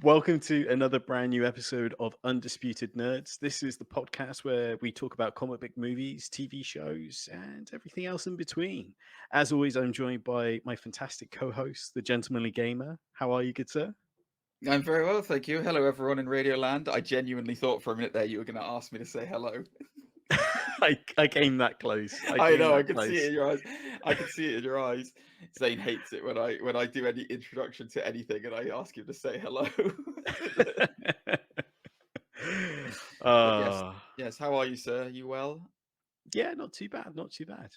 Welcome to another brand new episode of Undisputed Nerds. This is the podcast where we talk about comic book movies, TV shows, and everything else in between. As always, I'm joined by my fantastic co-host, the Gentlemanly Gamer. How are you, good sir? I'm very well, thank you. Hello, everyone in Radioland. I genuinely thought for a minute there you were going to ask me to say hello. I came that close. I know, I could close. see it in your eyes. I can see it in your eyes. Zane hates it when I do any introduction to anything and I ask him to say hello. But yes. How are you, sir? Are you well? Yeah, not too bad, not too bad.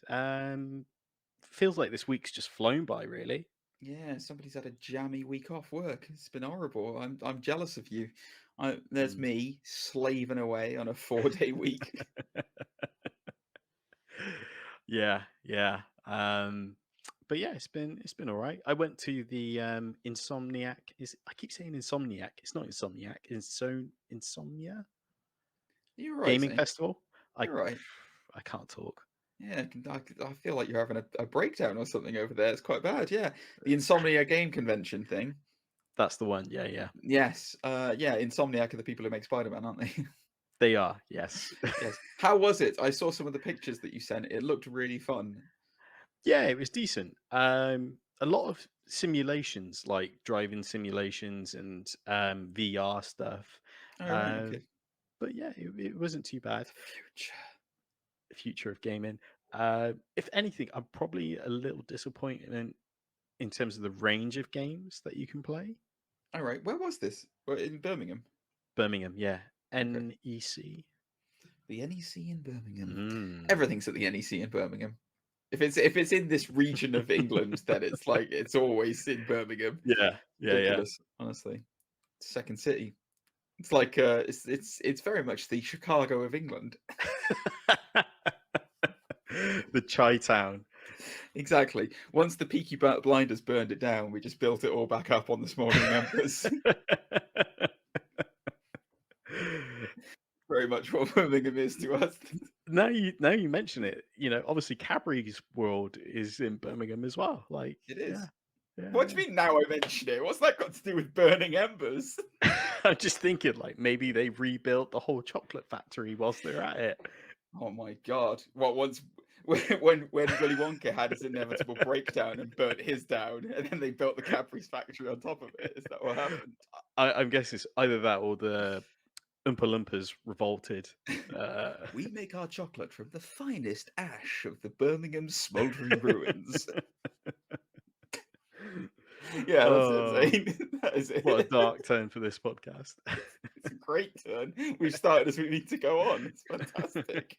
Feels like this week's just flown by, really. Yeah, somebody's had a jammy week off work. It's been horrible. I'm jealous of you. There's me slaving away on a 4-day week. Yeah. But yeah, it's been all right. I went to the Insomniac. I keep saying Insomniac. It's not Insomniac. It's Insomnia You're right, Gaming Zane. Festival. You're right. I can't talk. Yeah, I feel like you're having a breakdown or something over there. It's quite bad. Yeah, the Insomnia Game Convention thing. That's the one. Yeah. Yes. Insomniac are the people who make Spider-Man, aren't they? They are. Yes. Yes. How was it? I saw some of the pictures that you sent. It looked really fun. Yeah, it was decent. A lot of simulations, like driving simulations and VR stuff. All right. Okay. But yeah, it wasn't too bad. Future of gaming. If anything, I'm probably a little disappointed in terms of the range of games that you can play. All right. Where was this? In Birmingham. Birmingham, yeah. Okay. NEC. The NEC in Birmingham. Mm. Everything's at the NEC in Birmingham. If it's in this region of England, then it's like it's always in Birmingham. Yeah. Ridiculous, honestly. Second city. It's like it's very much the Chicago of England. The Chi-Town. Exactly. Once the Peaky Blinders burned it down, we just built it all back up on the smaller members. Very much what Birmingham is to us. Now you mention it, obviously Cadbury's World is in Birmingham as well. Like it is. Yeah. What do you mean now I mention it? What's that got to do with burning embers? I'm just thinking, like, maybe they rebuilt the whole chocolate factory whilst they're at it. Oh my god! What once when Willy Wonka had his inevitable breakdown and burnt his down, and then they built the Cadbury's factory on top of it? Is that what happened? I'm guessing it's either that or the Oompa Loompas revolted. We make our chocolate from the finest ash of the Birmingham smouldering ruins. Yeah, that's it, Zane. That is it. What a dark turn for this podcast. It's a great turn. We've started as we need to go on. It's fantastic.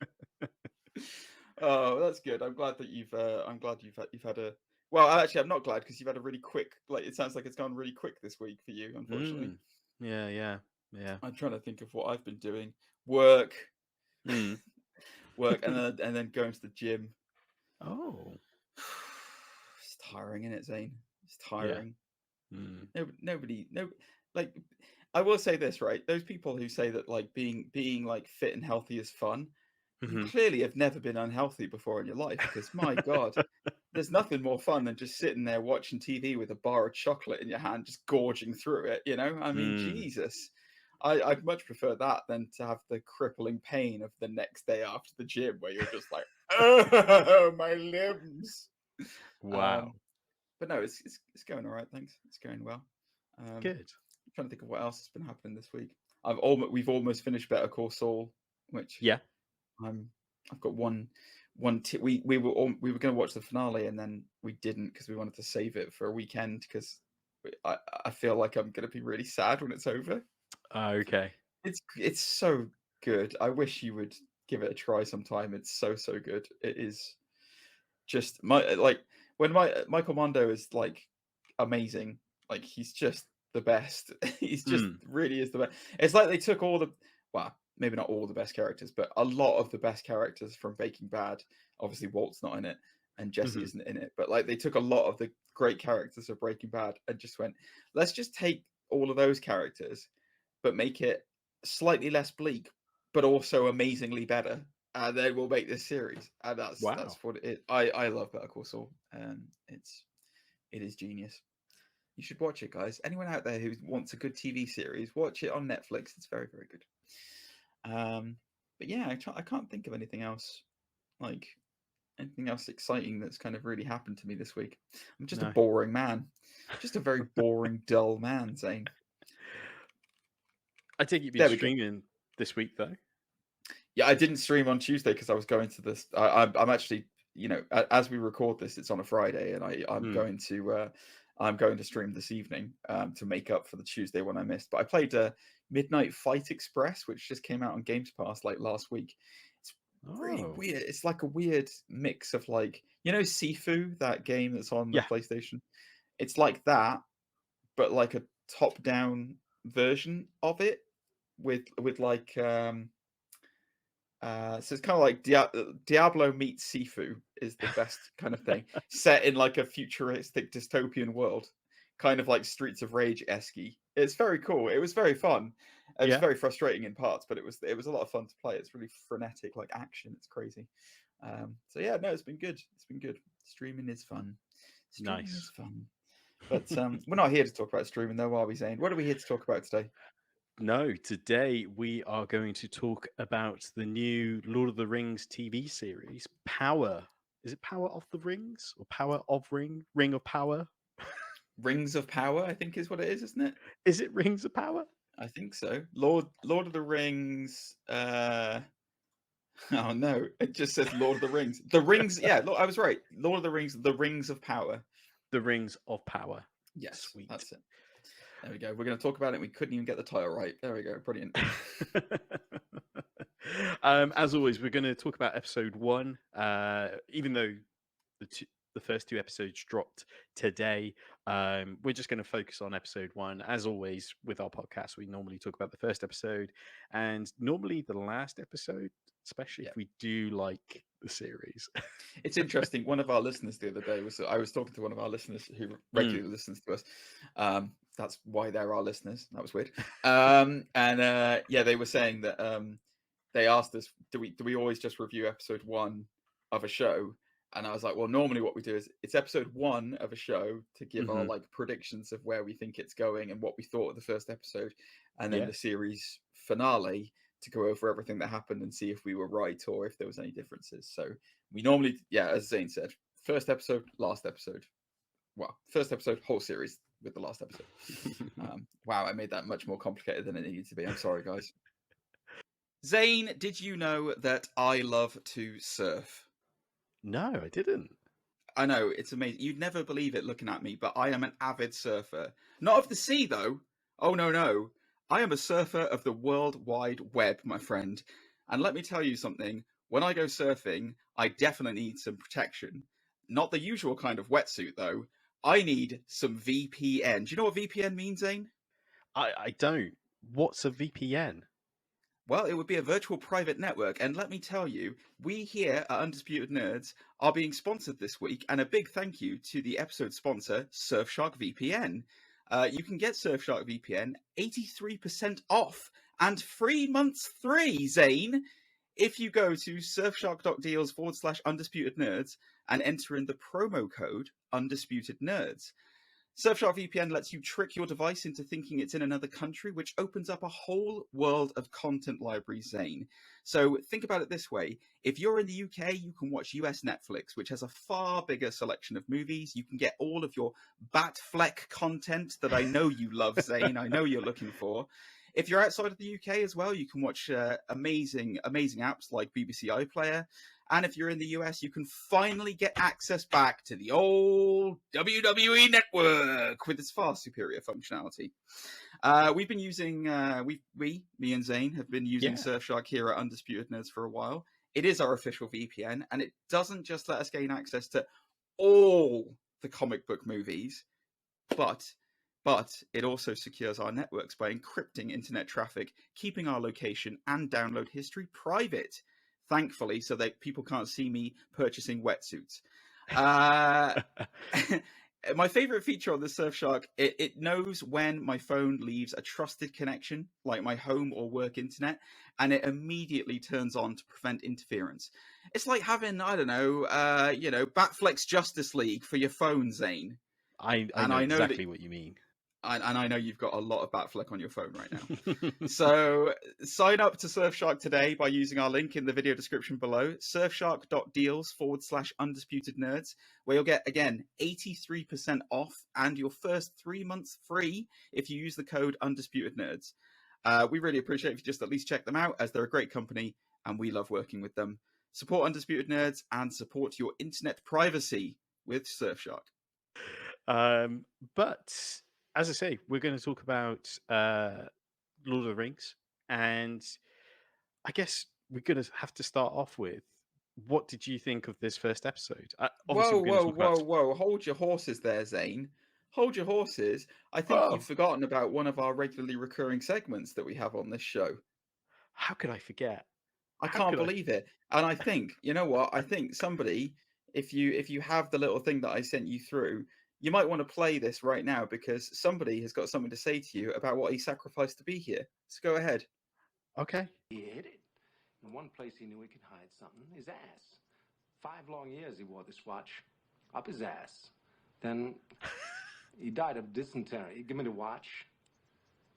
Oh, that's good. I'm glad that you've had a. Well, actually, I'm not glad because you've had a really quick. Like, it sounds like it's gone really quick this week for you. Unfortunately. Yeah. I'm trying to think of what I've been doing. Work, work, and then going to the gym. Oh, it's tiring, isn't it, Zane? It's tiring. Yeah. Nobody. Like, I will say this, right? Those people who say that like being like fit and healthy is fun, you clearly have never been unhealthy before in your life. Because my God, there's nothing more fun than just sitting there watching TV with a bar of chocolate in your hand, just gorging through it. I mean, Jesus. I'd much prefer that than to have the crippling pain of the next day after the gym where you're just like, oh, my limbs. Wow. But no, it's going all right. Thanks. It's going well. Good. I'm trying to think of what else has been happening this week. We've almost finished Better Call Saul, which I've got one. We were going to watch the finale and then we didn't because we wanted to save it for a weekend because I feel like I'm going to be really sad when it's over. Okay. It's so good. I wish you would give it a try sometime. It's so good. It is just when Michael Mondo is like amazing. Like he's just the best. He's just really is the best. It's like they took maybe not all the best characters, but a lot of the best characters from Breaking Bad. Obviously, Walt's not in it, and Jesse isn't in it. But like they took a lot of the great characters of Breaking Bad and just went, let's just take all of those characters, but make it slightly less bleak, but also amazingly better. And then we'll make this series. And that's what it is. I love Better Call Saul. It is genius. You should watch it, guys. Anyone out there who wants a good TV series, watch it on Netflix. It's very, very good. But yeah, I can't think of anything else exciting that's kind of really happened to me this week. I'm just a boring man. Just a very boring, dull man, Zane. I think you've been streaming this week, though. Yeah, I didn't stream on Tuesday because I was going to this. I'm actually, as we record this, it's on a Friday, and I'm going to stream this evening to make up for the Tuesday one I missed. But I played Midnight Fight Express, which just came out on Games Pass like last week. It's really weird. It's like a weird mix of Sifu, that game that's on the PlayStation. It's like that, but like a top-down version of it with like so it's kind of like Diablo meets Sifu is the best kind of thing, set in like a futuristic dystopian world, kind of like Streets of Rage-esque. It's very cool. It was very fun. It was very frustrating in parts, but it was a lot of fun to play. It's really frenetic, like action. It's crazy. So yeah, no, it's been good. It's been good. Streaming is fun. Streaming is fun. But we're not here to talk about streaming, though, are we, Zane? What are we here to talk about today? No, today we are going to talk about the new Lord of the Rings TV series, Power. Is it Power of the Rings or Power of Ring? Ring of Power? Rings of Power, I think is what it is, isn't it? Is it Rings of Power? I think so. Lord of the Rings. Oh no, it just says Lord of the Rings. The Rings, yeah, I was right. Lord of the Rings, the Rings of Power. The Rings of Power. Yes, sweet. That's it. There we go. We're going to talk about it. We couldn't even get the title right. There we go. Brilliant. As always, we're going to talk about episode 1. Even though the first 2 episodes dropped today, we're just going to focus on episode 1. As always, with our podcast, we normally talk about the first episode and normally the last episode, especially if we do like the series. It's interesting. One of our listeners the other day I was talking to one of our listeners who regularly listens to us. That's why they're our listeners. That was weird. They were saying that they asked us, do we always just review episode 1 of a show? And I was like, well, normally what we do is it's episode 1 of a show to give our like predictions of where we think it's going and what we thought of the first episode, and then the series finale to go over everything that happened and see if we were right or if there was any differences. So we normally, as Zane said, first episode, last episode. Well, first episode, whole series with the last episode. Wow, I made that much more complicated than it needed to be. I'm sorry, guys. Zane, did you know that I love to surf? No, I didn't. I know, it's amazing. You'd never believe it looking at me, but I am an avid surfer. Not of the sea, though. Oh, no. I am a surfer of the World Wide Web, my friend. And let me tell you something. When I go surfing, I definitely need some protection. Not the usual kind of wetsuit, though. I need some VPN. Do you know what VPN means, Zane? I don't. What's a VPN? Well, it would be a virtual private network. And let me tell you, we here at Undisputed Nerds are being sponsored this week. And a big thank you to the episode sponsor, Surfshark VPN. You can get Surfshark VPN 83% off and free months 3, Zane, if you go to surfshark.deals/Undisputed Nerds and enter in the promo code Undisputed Nerds. Surfshark VPN lets you trick your device into thinking it's in another country, which opens up a whole world of content libraries, Zane. So think about it this way. If you're in the UK, you can watch US Netflix, which has a far bigger selection of movies. You can get all of your Batfleck content that I know you love, Zane. I know you're looking for. If you're outside of the UK as well, you can watch amazing apps like BBC iPlayer. And if you're in the US, you can finally get access back to the old WWE network with its far superior functionality. We've been using, me and Zane have been using Surfshark here at Undisputed Nerds for a while. It is our official VPN, and it doesn't just let us gain access to all the comic book movies, but it also secures our networks by encrypting internet traffic, keeping our location and download history private. Thankfully, so that people can't see me purchasing wetsuits. My favorite feature on the Surfshark, it knows when my phone leaves a trusted connection, like my home or work internet, and it immediately turns on to prevent interference. It's like having, Batfleck's Justice League for your phone, Zane. I And know I know that, exactly what you mean. and I know you've got a lot of Batfleck on your phone right now. So sign up to Surfshark today by using our link in the video description below, surfshark.deals/undisputed nerds, where you'll get, again, 83% off and your first 3 months free if you use the code Undisputed Nerds. We really appreciate if you just at least check them out, as they're a great company and we love working with them. Support Undisputed Nerds and support your internet privacy with Surfshark. But as I say, we're going to talk about Lord of the Rings, and I guess we're going to have to start off with, what did you think of this first episode? Obviously, Whoa, we're going to whoa, talk about. whoa, whoa. Hold your horses there, Zane. Hold your horses. I think Oh, you've forgotten about one of our regularly recurring segments that we have on this show. how could I forget? I How can't could I? believe it. And I think, you know what? I think somebody, if you have the little thing that I sent you through, you might want to play this right now, because somebody has got something to say to you about what he sacrificed to be here. So go ahead. Okay. He hid it. In one place he knew he could hide something, his ass. 5 long years he wore this watch up his ass. Then he died of dysentery. Give me the watch.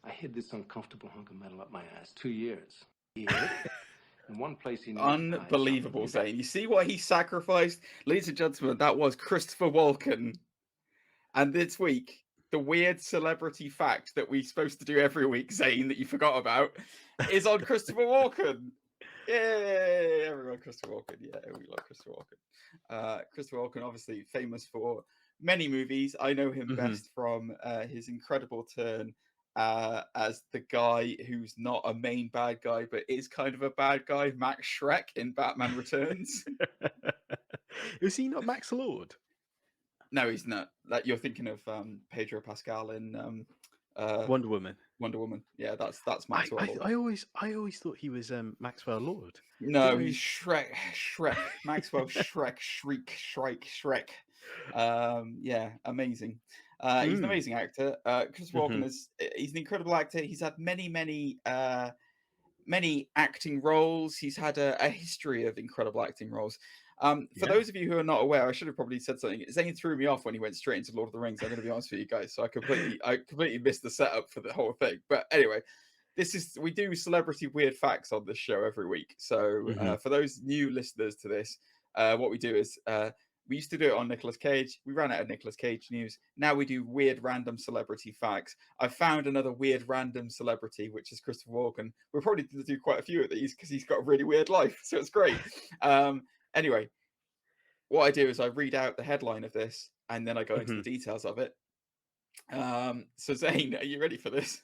I hid this uncomfortable hunk of metal up my ass 2 years. He hid it. In one place he knew he could hide Unbelievable, something. Zane. You see what he sacrificed? Ladies and gentlemen, that was Christopher Walken. And this week, the weird celebrity fact that we're supposed to do every week, Zane, that you forgot about, is on Christopher Walken. Yay! Everyone, Christopher Walken. Yeah, we love Christopher Walken. Christopher Walken, obviously famous for many movies. I know him best from his incredible turn as the guy who's not a main bad guy, but is kind of a bad guy, Max Shrek in Batman Returns. Is he not Max Lord? No, he's not. That you're thinking of Pedro Pascal in Wonder Woman. Wonder Woman. Yeah, that's Maxwell Lord. I always thought he was Maxwell Lord. No, Didn't he's Shrek. Maxwell Shrek. Shrek. Yeah, amazing. He's an amazing actor. Chris Walken he's an incredible actor. He's had many acting roles. He's had a history of incredible acting roles. For those of you who are not aware, I should have probably said something. Zane threw me off when he went straight into Lord of the Rings. I'm going to be honest with you guys. So I completely missed the setup for the whole thing. But anyway, we do celebrity weird facts on this show every week. So for those new listeners to this, what we do is we used to do it on Nicolas Cage. We ran out of Nicolas Cage news. Now we do weird random celebrity facts. I found another weird random celebrity, which is Christopher Walken. We're probably going to do quite a few of these because he's got a really weird life. So it's great. Anyway, what I do is I read out the headline of this and then I go into the details of it. So Zane, are you ready for this?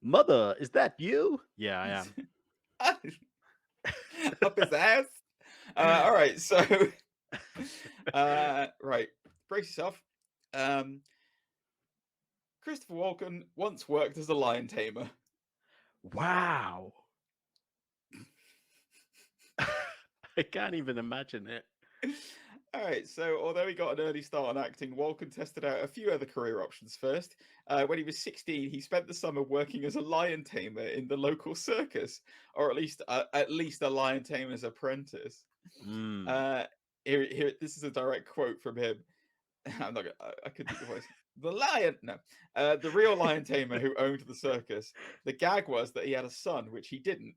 Mother, is that you? Yeah, I am. Up his ass. All right, so right, brace yourself. Christopher Walken once worked as a lion tamer. Wow. I can't even imagine it. All right, so although he got an early start on acting, Walken tested out a few other career options first. When he was 16, he spent the summer working as a lion tamer in the local circus, or at least a lion tamer's apprentice. Here, this is a direct quote from him. I'm not gonna, I couldn't do the voice. The real lion tamer who owned the circus. The gag was that he had a son, which he didn't.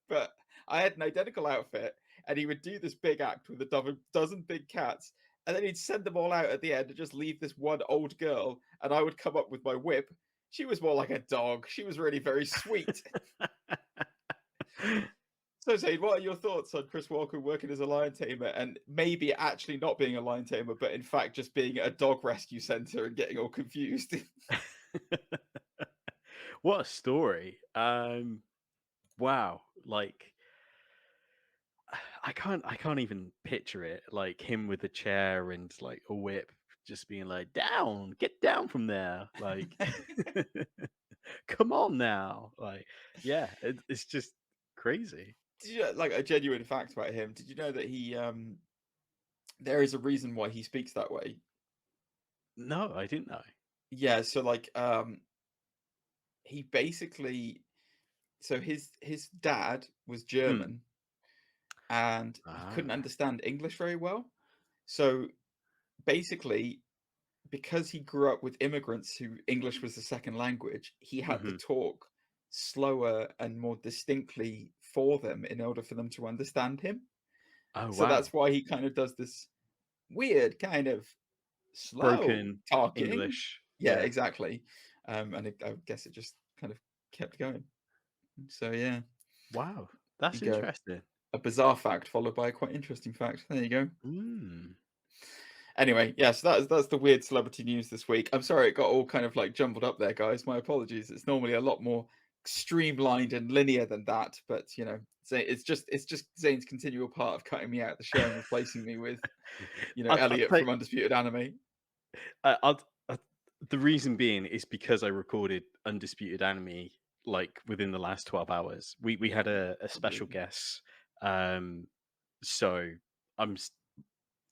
But I had an identical outfit, and he would do this big act with a dozen big cats, and then he'd send them all out at the end and just leave this one old girl, and I would come up with my whip. She was more like a dog. She was really very sweet. So, Zane, what are your thoughts on Chris Walken working as a lion tamer and maybe actually not being a lion tamer, but in fact just being at a dog rescue center and getting all confused? What a story. Wow. Like, I can't even picture it. Like him with a chair and like a whip, just being like, get down from there. Like, come on now. Like, yeah, it's just crazy. Did you know, like, a genuine fact about him? Did you know that he there is a reason why he speaks that way? No, I didn't know. Yeah, so like he basically, so his dad was German and he couldn't understand English very well. So basically because he grew up with immigrants who English was the second language, he had to talk slower and more distinctly for them in order for them to understand him. Oh, So wow. that's why he kind of does this weird kind of slow Broken talking. English. Yeah, exactly. And I guess it just kind of kept going. So yeah. Wow, that's You go. interesting. A bizarre fact followed by a quite interesting fact. There you go. Mm. Anyway, yeah, so that's the weird celebrity news this week. I'm sorry it got all kind of like jumbled up there, guys. My apologies. It's normally a lot more streamlined and linear than that, but you know, it's just Zane's continual part of cutting me out of the show and replacing me with, you know, Elliot from Undisputed Anime. The reason being is because I recorded Undisputed Anime like within the last 12 hours. We had a special guest, so I'm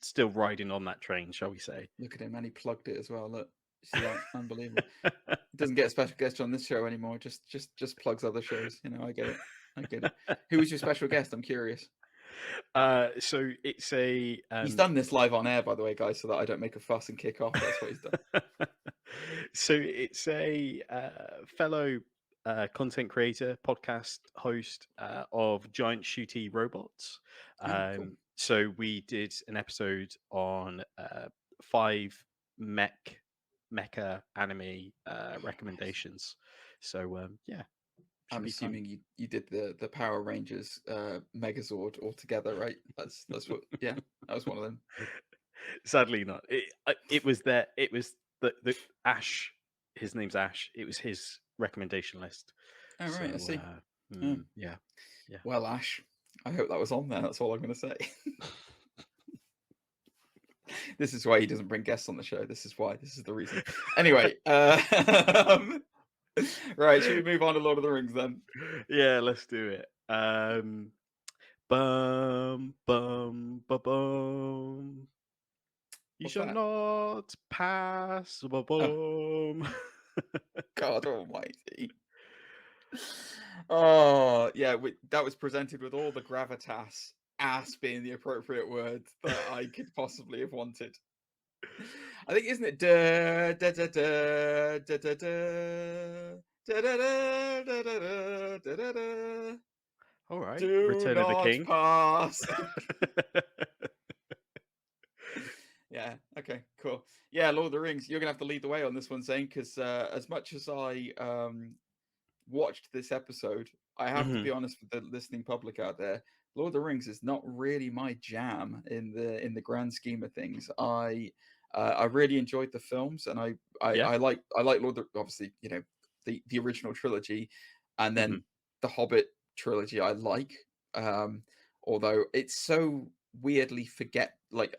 still riding on that train, shall we say. Look at him, and he plugged it as well. Look, you see that? Unbelievable. He doesn't get a special guest on this show anymore. Just plugs other shows. You know, I get it. Who was your special guest? I'm curious. So it's a he's done this live on air, by the way, guys, so that I don't make a fuss and kick off. That's what he's done. So it's a fellow content creator, podcast host of Giant Shooty Robots. Cool. So we did an episode on 5 mecha anime recommendations. So yeah. I'm assuming you did the Power Rangers Megazord all together, right? That's what. Yeah, that was one of them. Sadly, not. It was there. It was the Ash. His name's Ash. It was his recommendation list. Oh right, I see. Yeah. Well, Ash, I hope that was on there. That's all I'm going to say. This is why he doesn't bring guests on the show. This is why. This is the reason. Anyway. Right, should we move on to Lord of the Rings then? Yeah, let's do it. Bum bum ba bum. You shall not pass. Ba bum. God Almighty. Oh yeah, that was presented with all the gravitas, ass being the appropriate word that I could possibly have wanted. I think, isn't it? Da da da da da da da da da da da da. All right. Do Return not of the King. pass. Yeah. Okay. Cool. Yeah. Lord of the Rings. You're gonna have to lead the way on this one, Zane, because as much as I watched this episode, I have to be honest with the listening public out there. Lord of the Rings is not really my jam in the grand scheme of things. I really enjoyed the films, and I like Lord of the, obviously, you know, the original trilogy, and then the Hobbit trilogy I like. Although it's so weirdly like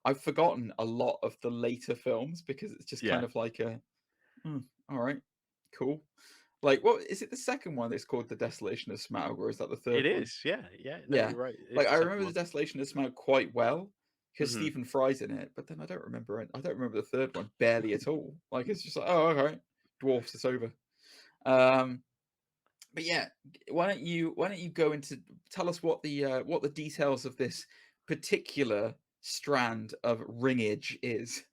I've forgotten a lot of the later films because it's just kind of like all right, cool. Like, what is it? The second one that's called The Desolation of Smaug, or is that the third one? It is, yeah. No, Yeah. you're right. Like, I remember The Desolation of Smaug quite well because Stephen Fry's in it, but then I don't remember it. I don't remember the third one barely at all. Like, it's just like, oh, okay, dwarfs, it's over. But yeah, why don't you go into tell us what the details of this particular strand of ringage is?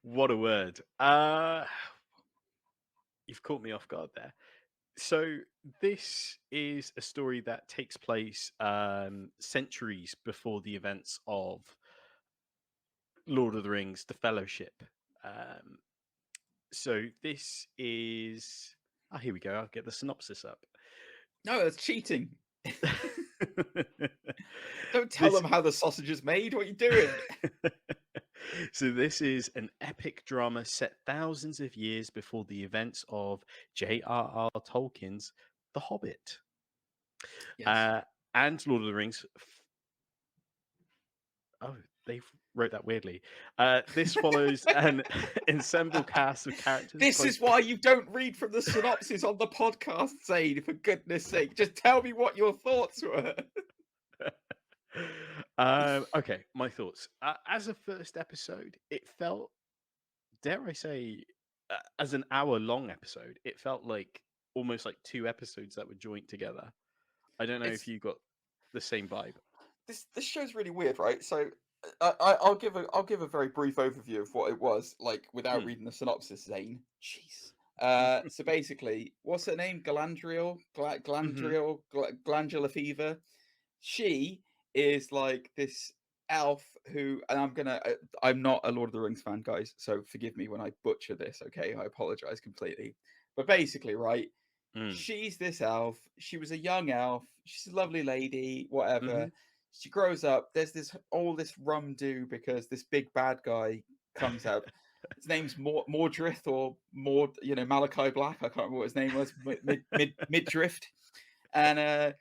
What a word. You've caught me off guard there. So this is a story that takes place centuries before the events of Lord of the Rings, The Fellowship. So this is... here we go. I'll get the synopsis up. No, that's cheating. Don't tell them how the sausage is made. What are you doing? So this is an epic drama set thousands of years before the events of J.R.R. Tolkien's The Hobbit. Yes. And Lord of the Rings. They wrote that weirdly. This follows an ensemble cast of characters. This is why you don't read from the synopsis on the podcast, Zane, for goodness sake. Just tell me what your thoughts were. Okay, my thoughts. As a first episode, it felt, dare I say, as an hour-long episode, it felt like almost like 2 episodes that were joined together. I don't know if you got the same vibe. This show's really weird, right? So I'll give a very brief overview of what it was, like without Hmm. reading the synopsis. Zane, jeez. So basically, what's her name? Mhm. Glandular fever. She is like this elf who, and I'm not a Lord of the Rings fan, guys, so forgive me when I butcher this. Okay, I apologize completely. But basically, right, Mm. she's this elf. She was a young elf. She's a lovely lady, whatever. Mhm. She grows up. There's all this rum do because this big bad guy comes out. His name's Mordrith or Malachi Black. I can't remember what his name was. Midrift, and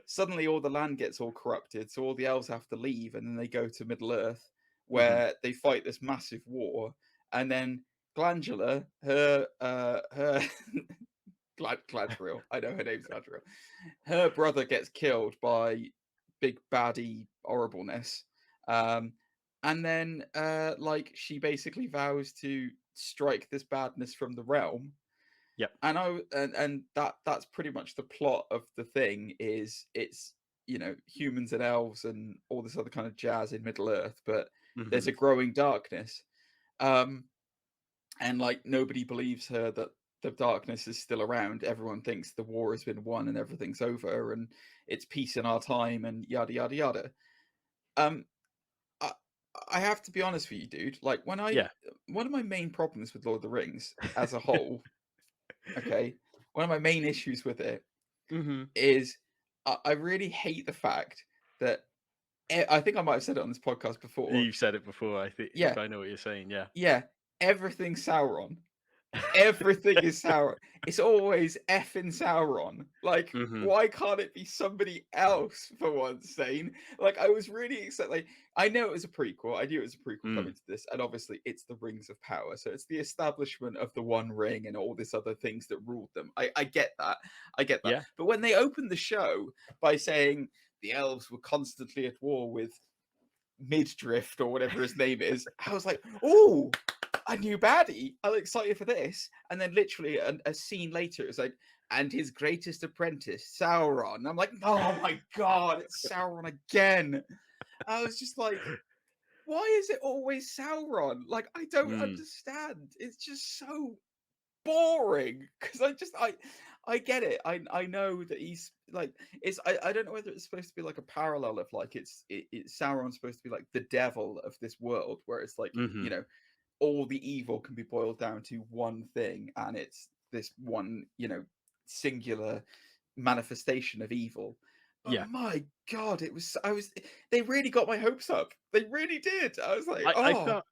suddenly all the land gets all corrupted, so all the elves have to leave, and then they go to Middle Earth Mhm. where they fight this massive war, and then Glandula, her Gladriel. I know her name's Gladriel. Her brother gets killed by big baddie horribleness. And then like she basically vows to strike this badness from the realm. Yep. And that's pretty much the plot of the thing. Is it's humans and elves and all this other kind of jazz in Middle Earth, but there's Mhm. a growing darkness. And like nobody believes her that the darkness is still around. Everyone thinks the war has been won and everything's over and it's peace in our time and yada yada yada. Um, I, I have to be honest with you, dude. Like Yeah. one of my main problems with Lord of the Rings as a whole, okay, one of my main issues with it Mhm. is I really hate the fact that I think I might have said it on this podcast before. You've said it before. I think Yeah, I know what you're saying. Yeah. yeah, everything's Sauron. Everything is Sauron. It's always effing Sauron. Like, Mhm. why can't it be somebody else for once, Zane? Like, I was really excited. Like, I know it was a prequel. I knew it was a prequel Mm. coming to this, and obviously, it's the Rings of Power. So it's the establishment of the One Ring and all this other things that ruled them. I get that. I get that. Yeah. But when they opened the show by saying the elves were constantly at war with Midrift or whatever his name is, I was like, oh, a new baddie. I'm excited for this. And then literally a scene later, it's like, and his greatest apprentice, Sauron. I'm like, oh my god, it's Sauron again. I was just like, why is it always Sauron? Like, I don't Mm. understand. It's just so boring. Because I get it. I know that he's like I don't know whether it's supposed to be like a parallel of like it's Sauron's supposed to be like the devil of this world, where it's like, Mhm. all the evil can be boiled down to one thing, and it's this one, singular manifestation of evil. But Yeah. my god, they really got my hopes up. They really did. I was like, I I oh felt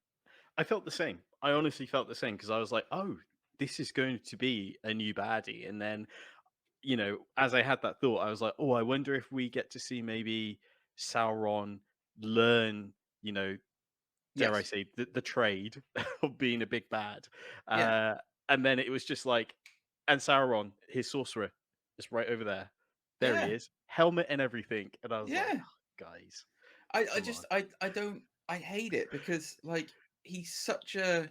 I felt the same. I honestly felt the same because I was like, "Oh, this is going to be a new baddie." And then, as I had that thought, I was like, "Oh, I wonder if we get to see maybe Sauron learn, you know, dare I yes, say, the trade of being a big bad." yeah, Uh, and then it was just like, and Sauron, his sorcerer, just right over there. There he yeah, is, helmet and everything. And I was like, yeah. "Oh, guys, I come just on." I don't I hate it because like he's such a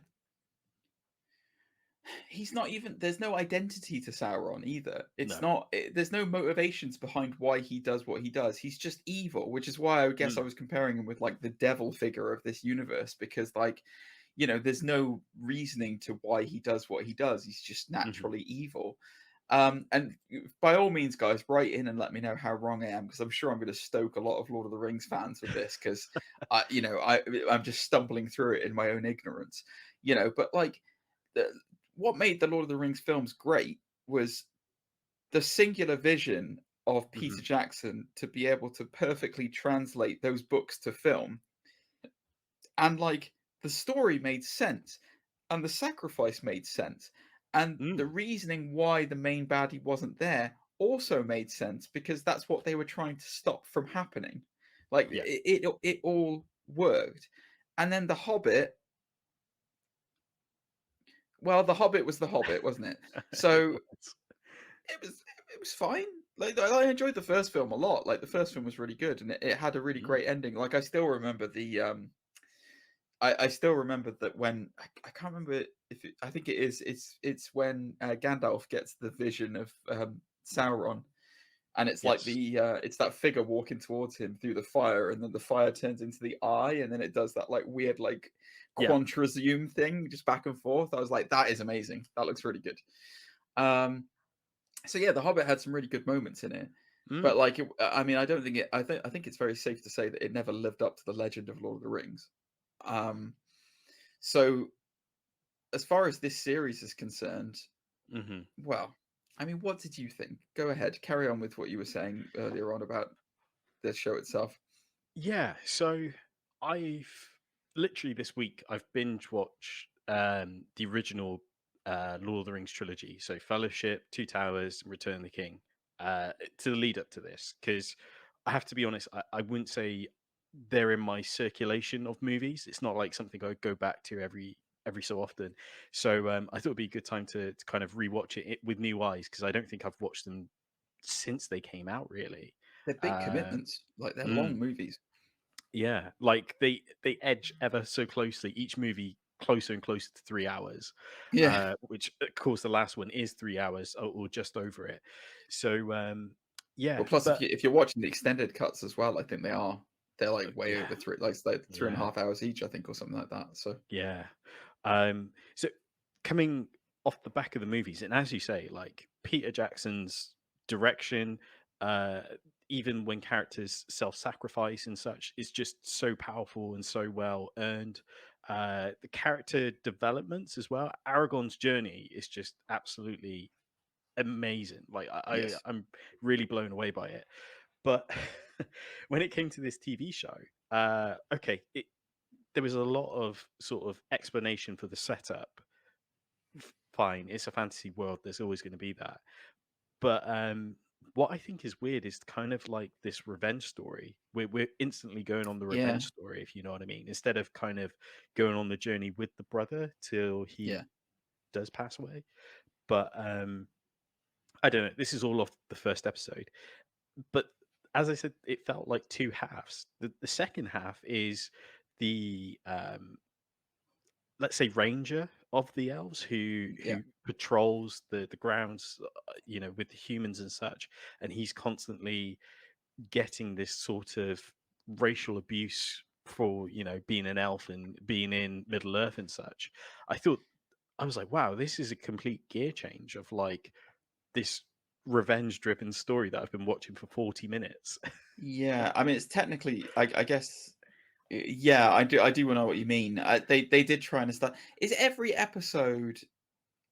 he's not even there's no identity to Sauron either. It's No. not there's no motivations behind why he does what he does. He's just evil, which is why I guess I Mm. was comparing him with like the devil figure of this universe because like there's no reasoning to why he does what he does. He's just Mhm. naturally evil. And by all means, guys, write in and let me know how wrong I am because I'm sure I'm going to stoke a lot of Lord of the Rings fans with this because I'm just stumbling through it in my own ignorance, But like, the, what made the Lord of the Rings films great was the singular vision of Peter Mhm. Jackson to be able to perfectly translate those books to film, and like the story made sense and the sacrifice made sense and the Mm. reasoning why the main baddie wasn't there also made sense because that's what they were trying to stop from happening. Like Yeah. it all worked. And then the Hobbit, well, the Hobbit was the Hobbit, wasn't it? It So was. it was fine. Like I enjoyed the first film a lot. Like the first film was really good and it had a really Mm. great ending. Like I still remember I still remember that when I can't remember if I think it's when Gandalf gets the vision of Sauron, and it's like Yes. it's that figure walking towards him through the fire, and then the fire turns into the eye, and then it does that like weird like Yeah. quantra zoom thing just back and forth. I was like, that is amazing. That looks really good. So yeah, The Hobbit had some really good moments in it, but Mm. like, I mean, I don't think it. I think it's very safe to say that it never lived up to the legend of Lord of the Rings. So as far as this series is concerned, Hmm. well, I mean, what did you think? Go ahead, carry on with what you were saying earlier on about the show itself. Yeah. So I've literally this week I've binge watched the original Lord of the Rings trilogy. So Fellowship, Two Towers, and Return of the King. To the lead up to this, because I have to be honest, I wouldn't say they're in my circulation of movies. It's not like something I go back to every so often. So I thought it'd be a good time to kind of rewatch it with new eyes, because I don't think I've watched them since they came out, really. They're big Um, commitments, like they're long mm, movies. yeah, like they edge ever so closely, each movie closer and closer to 3 hours, Yeah. which of course the last one is 3 hours, or just over it. So yeah, Well, plus but if you're watching the extended cuts as well, I think they're like way yeah, over three, like it's like three and a yeah, half hours each, I think, or something like that. So yeah. So coming off the back of the movies, and as you say, like Peter Jackson's direction, uh, even when characters self-sacrifice and such, is just so powerful and so well earned. The character developments as well. Aragorn's journey is just absolutely amazing. Like yes, I'm really blown away by it. But when it came to this TV show, okay, there was a lot of sort of explanation for the setup. Fine, it's a fantasy world. There's always going to be that. But what I think is weird is kind of like this revenge story. We're instantly going on the yeah, revenge story, if you know what I mean, instead of kind of going on the journey with the brother till yeah, he does pass away. But I don't know. This is all off the first episode. But as I said, it felt like two halves. The second half is the let's say ranger of the elves yeah, who patrols the grounds, with the humans and such, and he's constantly getting this sort of racial abuse for being an elf and being in Middle Earth and such. I was like, wow, this is a complete gear change of like this revenge driven story that I've been watching for 40 minutes. yeah. I mean, it's technically, I guess, yeah. I do know what you mean. They did try and start. Is every episode,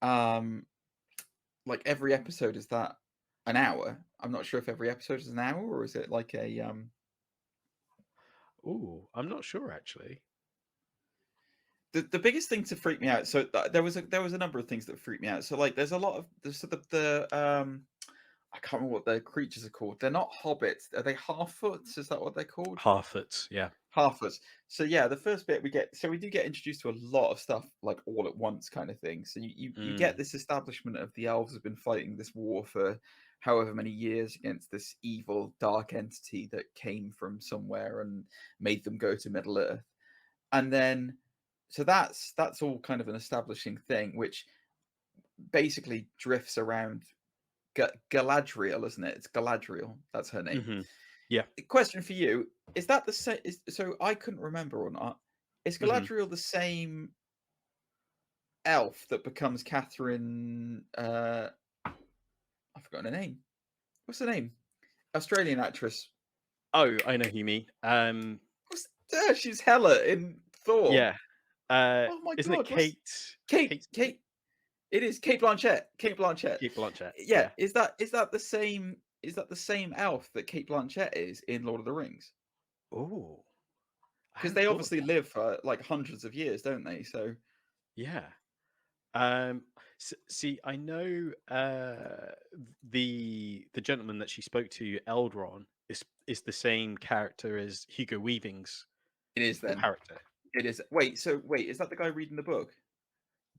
um, like every episode is that an hour? I'm not sure if every episode is an hour or is it like a. Oh, I'm not sure actually. The biggest thing to freak me out. So there was a number of things that freaked me out. So like there's a lot of the I can't remember what their creatures are called. They're not hobbits. Are they half-foots? Is that what they're called? Harfoots, yeah. Half-foots. So yeah, the first bit we do get introduced to a lot of stuff like all at once kind of thing. So you get Mm, this establishment of the elves have been fighting this war for however many years against this evil dark entity that came from somewhere and made them go to Middle Earth. And then so that's all kind of an establishing thing, which basically drifts around Galadriel, isn't it? It's Galadriel. That's her name. hmm Yeah. Question for you: is that the same? So I couldn't remember or not. Is hmm Galadriel the same elf that becomes Catherine? I've forgotten her name. What's her name? Australian actress. Oh, I know who you mean. What's she's Hela in Thor. Yeah. Oh my Isn't it god! What's Kate? Kate? Kate Kate. It is Kate Blanchett. Kate Blanchett. Kate Blanchett. Yeah, Yeah. is that the same? Is that the same elf that Kate Blanchett is in Lord of the Rings? Oh, I Because hadn't they thought of obviously that. live for like hundreds of years, don't they? So Yeah. See, I know the gentleman that she spoke to, Eldron, is the same character as Hugo Weaving's it is then. character. It is. Wait, is that the guy reading the book?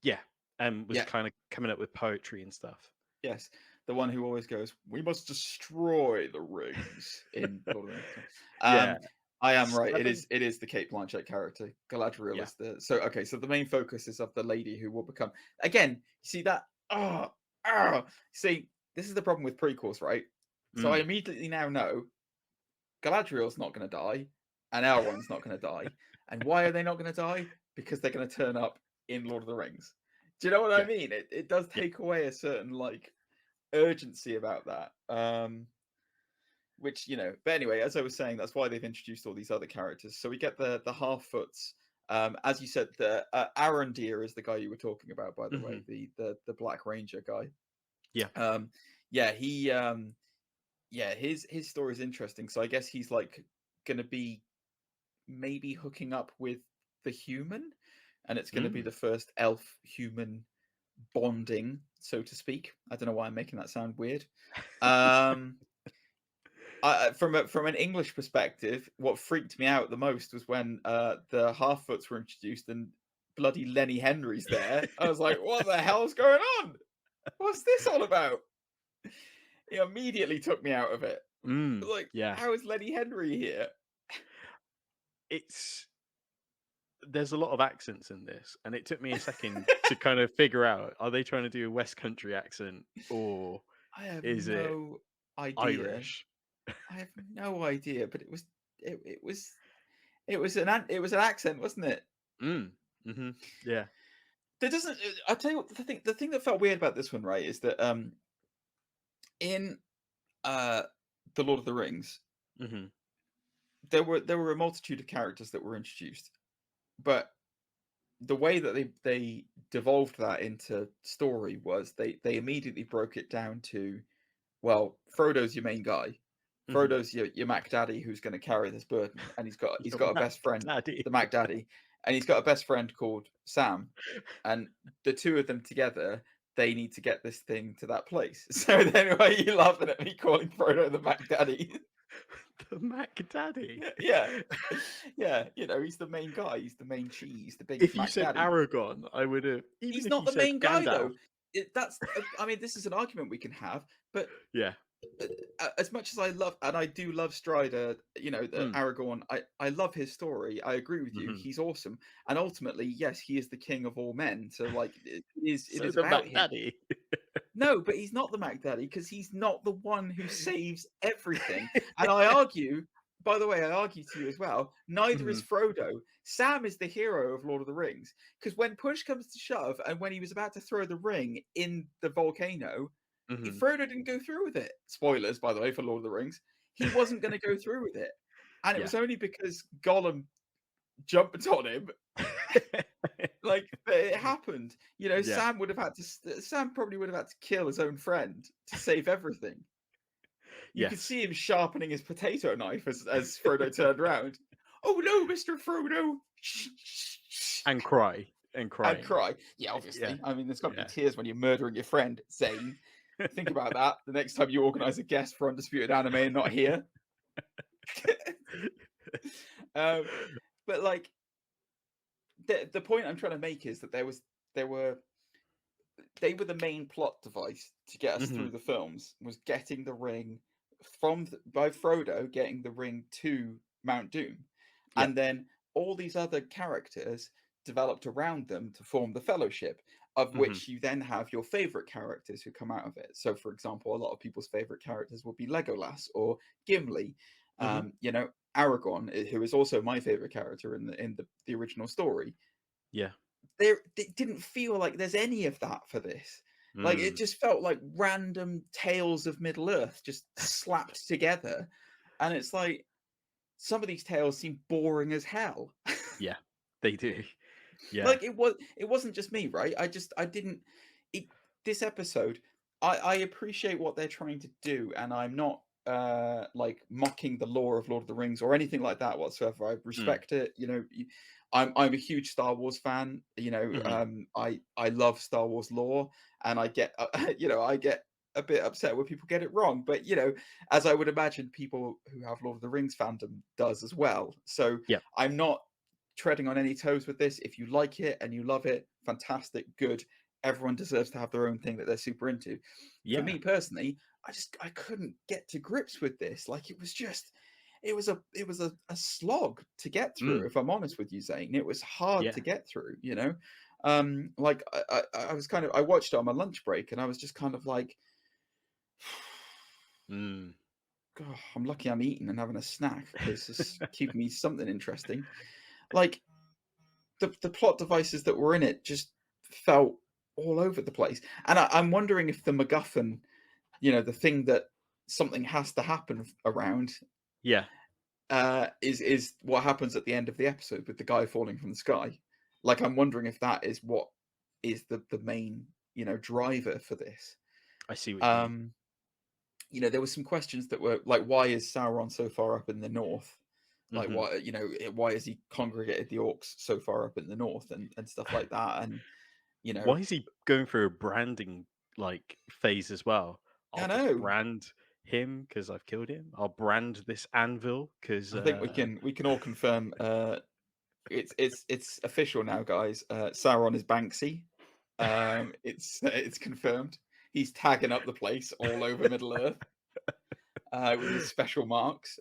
Yeah, and was Yeah. kind of coming up with poetry and stuff. Yes. The one who always goes, "We must destroy the rings" in Lord of the Rings. Yeah. I am right. I It think. is the Kate Blanchett character. Galadriel Yeah. is the so the main focus is of the lady who will become again. See that? See, this is the problem with prequels, right? So I immediately now know Galadriel's not going to die, and Elrond's not going to die. And why are they not going to die? Because they're going to turn up in Lord of the Rings. Do you know what I mean? It does take away a certain like urgency about that. Which, you know, but anyway, as I was saying, that's why they've introduced all these other characters. So we get the Half-Foots. As you said, the Arondir is the guy you were talking about, by the way, the Black Ranger guy. His story is interesting. So I guess he's like going to be maybe hooking up with the human, and it's going to be the first elf-human bonding, so to speak. I don't know why I'm making that sound weird. From an English perspective, what freaked me out the most was when the Half-Foots were introduced and bloody Lenny Henry's there. I was like, what the hell's going on? What's this all about? It immediately took me out of it. How is Lenny Henry here? There's a lot of accents in this, and it took me a second to kind of figure out, are they trying to do a West Country accent, or is it Irish? I have no idea, but it was an accent, wasn't it? Yeah. There doesn't. I'll tell you what. The thing that felt weird about this one, right, is that in the Lord of the Rings, there were a multitude of characters that were introduced, but the way that they devolved that into story was they immediately broke it down to, well, Frodo's your main guy. Frodo's your Mac Daddy who's going to carry this burden, and he's got a best friend, the Mac Daddy, and he's got a best friend called Sam, and the two of them together, they need to get this thing to that place. So then, why are you laughing at me calling Frodo the Mac Daddy? The Mac Daddy. Yeah. You know, he's the main guy. He's the main cheese. The big. If Mac you said Daddy. Aragorn, I would have. He's not the main guy though. I mean, this is an argument we can have, but yeah. As much as I love, and I do love Strider, you know, Aragorn, I love his story. I agree with you. He's awesome. And ultimately, yes, he is the king of all men. So like, it is the about Mac him. Daddy. No, but he's not the Mac Daddy because he's not the one who saves everything. And I argue, by the way, I argue to you as well, neither is Frodo. Sam is the hero of Lord of the Rings. Because when push comes to shove, and when he was about to throw the ring in the volcano, Frodo didn't go through with it. Spoilers, by the way, for Lord of the Rings. He wasn't going to go through with it. And it was only because Gollum jumped on him. Like, it happened. You know, Sam probably would have had to kill his own friend to save everything. You could see him sharpening his potato knife as Frodo turned around. Oh no, Mr. Frodo! And cry. Yeah, obviously. Yeah. I mean, there's got to be tears when you're murdering your friend, Zane. Think about that the next time you organize a guest for Undisputed Anime and not here. But like, the point I'm trying to make is that they were the main plot device to get us through the films, was getting the ring by Frodo getting the ring to Mount Doom, and then all these other characters developed around them to form the Fellowship, of which you then have your favorite characters who come out of it. So, for example, a lot of people's favorite characters will be Legolas or Gimli. You know, Aragorn, who is also my favorite character in the original story. Yeah, it didn't feel like there's any of that for this. Like, it just felt like random tales of Middle Earth just slapped together, and it's like some of these tales seem boring as hell. Yeah, they do. Yeah, like it wasn't just me, right? This episode, I appreciate what they're trying to do, and I'm not like mocking the lore of Lord of the Rings or anything like that whatsoever. I respect it. You know, I'm a huge Star Wars fan. You know, I love Star Wars lore, and I get I get a bit upset when people get it wrong. But you know, as I would imagine, people who have Lord of the Rings fandom does as well. So I'm not treading on any toes with this. If you like it and you love it, fantastic, good. Everyone deserves to have their own thing that they're super into. For me personally, I couldn't get to grips with this. Like, it was a slog to get through. If I'm honest with you, Zane, it was hard to get through. You know, like I was kind of, I watched it on my lunch break, and I was just kind of like, God, I'm lucky I'm eating and having a snack because it's keeping me something interesting. Like the plot devices that were in it just felt all over the place, and I'm wondering if the MacGuffin, the thing that something has to happen around, Yeah. is what happens at the end of the episode with the guy falling from the sky. Like, I'm wondering if that is what is the main driver for this. I see what you mean. There were some questions that were like, why is Sauron so far up in the north? Like, Mhm. why has he congregated the orcs so far up in the north and stuff like that? And Why is he going through a branding like phase as well? I I'll just know. brand him because I've killed him. I'll brand this anvil because I think we can all confirm. It's official now, guys. Sauron is Banksy. It's confirmed. He's tagging up the place all over Middle Earth with his special marks.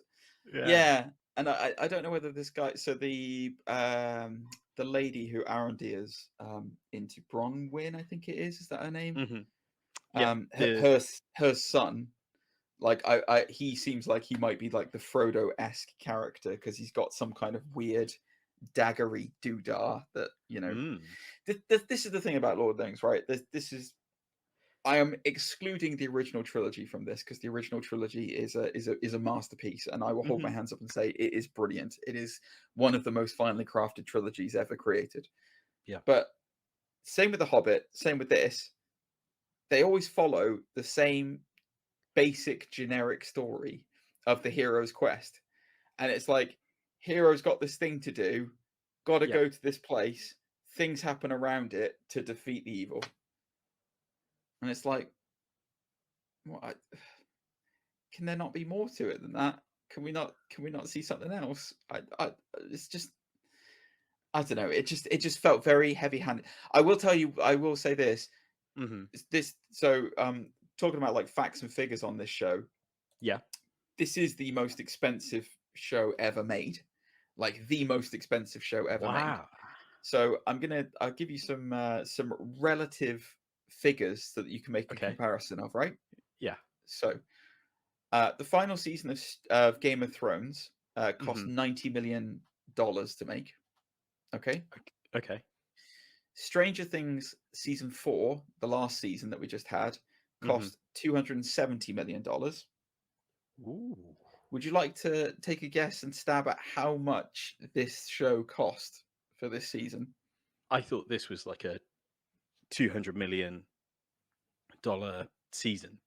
Yeah, and I don't know whether this guy. So the lady who Arondir's into, Bronwyn, I think it is. Is that her name? hmm Yeah. Her son. Like he seems like he might be like the Frodo-esque character because he's got some kind of weird daggery doodah that Mm. This is the thing about Lord of the Rings, right? I am excluding the original trilogy from this because the original trilogy is a masterpiece, and I will hold my hands up and say it is brilliant. It is one of the most finely crafted trilogies ever created. Yeah. But same with The Hobbit, same with this. They always follow the same basic generic story of the hero's quest. And it's like, hero's got this thing to do, got to go to this place, things happen around it to defeat the evil. And it's like, what? Can there not be more to it than that? Can we not see something else? It's just, I don't know. It just felt very heavy-handed. I will say this. So talking about like facts and figures on this show. Yeah. This is the most expensive show ever made. Like the most expensive show ever made. So I'll give you some relative figures so that you can make a comparison of, right? Yeah. So the final season of Game of Thrones cost $90 million to make. Okay. Okay. Stranger Things season 4, the last season that we just had, cost $270 million. Ooh. Would you like to take a guess and stab at how much this show cost for this season? I thought this was like a $200 million season.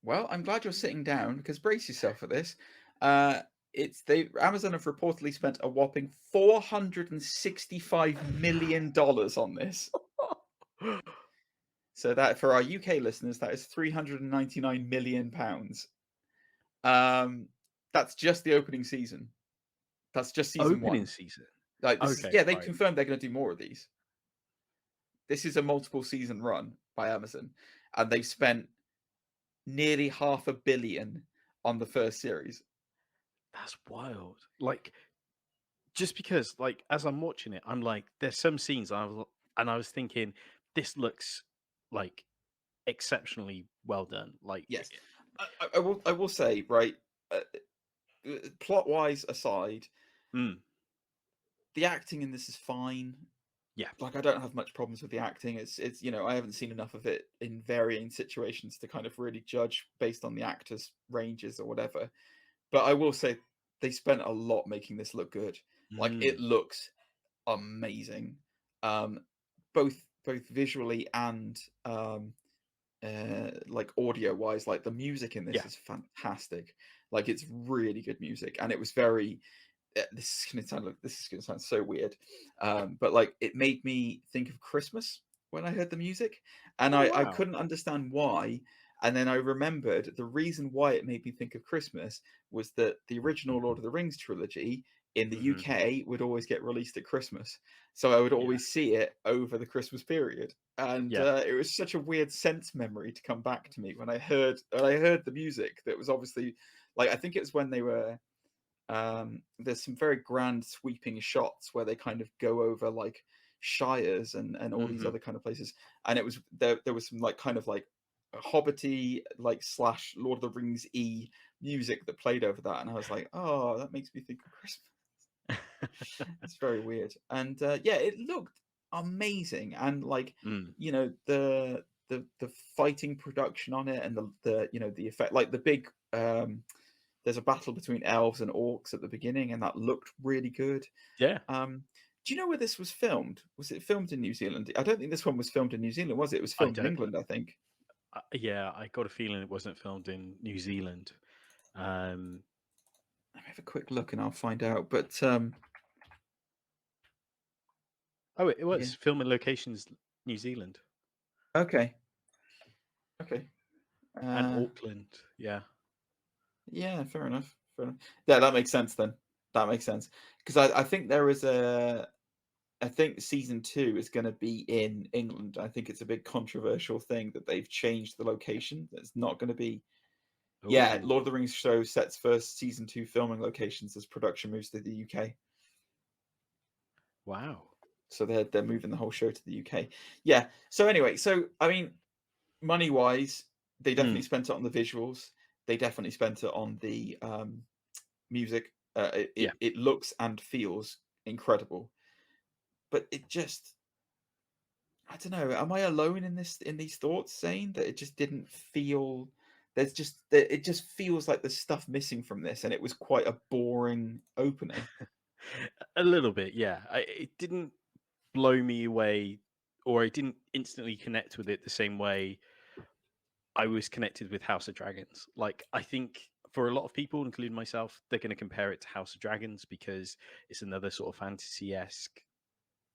Well, I'm glad you're sitting down because brace yourself for this. Amazon have reportedly spent a whopping $465 million on this. So that, for our UK listeners, that is £399 million. That's just the opening season. That's just season one. Season. Like they confirmed they're going to do more of these. This is a multiple season run by Amazon, and they've spent nearly $500 million on the first series. That's wild. Like, just because, like, as I'm watching it, I'm like, there's some scenes I was thinking, this looks like exceptionally well done. Like, yes, I will say, right, plot wise aside, the acting in this is fine. Yeah, like I don't have much problems with the acting. It's I haven't seen enough of it in varying situations to kind of really judge based on the actors' ranges or whatever. But I will say they spent a lot making this look good. Like it looks amazing, both visually and like audio wise. Like the music in this is fantastic. Like it's really good music, and it was very. This is going to sound so weird, but like it made me think of Christmas when I heard the music, and I couldn't understand why. And then I remembered the reason why it made me think of Christmas was that the original Lord of the Rings trilogy in the UK would always get released at Christmas, so I would always see it over the Christmas period, and it was such a weird sense memory to come back to me when I heard the music. That was obviously, like, I think it was when they were. There's some very grand sweeping shots where they kind of go over like shires and all these other kind of places, and it was there was some like kind of like hobbity like / Lord of the Rings music that played over that, and I was like, oh, that makes me think of Christmas. It's very weird. And yeah, it looked amazing, and like you know the fighting production on it, and the you know the effect, like the big there's a battle between elves and orcs at the beginning, and that looked really good. Yeah. Do you know where this was filmed? Was it filmed in New Zealand? I don't think this one was filmed in New Zealand, was it? It was I filmed in don't. England, I think. Yeah, I got a feeling it wasn't filmed in New Zealand. Let me have a quick look and I'll find out. But oh, it was yeah. filming locations New Zealand Okay. and Auckland. Yeah. Yeah, fair enough. Yeah, that makes sense then. That makes sense. Because I think there is I think season 2 is going to be in England. I think it's a big controversial thing that they've changed the location. It's not going to be. Yeah, Ooh. Lord of the Rings show sets first season 2 filming locations as production moves to the UK. Wow. So they're moving the whole show to the UK. Yeah. So anyway, so I mean, money wise, they definitely spent it on the visuals. They definitely spent it on the music. It looks and feels incredible, but it just, I don't know. Am I alone in these thoughts, saying that it just didn't feel? It just feels like there's stuff missing from this, and it was quite a boring opening. A little bit, yeah. It didn't blow me away, or I didn't instantly connect with it the same way I was connected with House of Dragons. Like, I think for a lot of people, including myself, they're going to compare it to House of Dragons because it's another sort of fantasy-esque.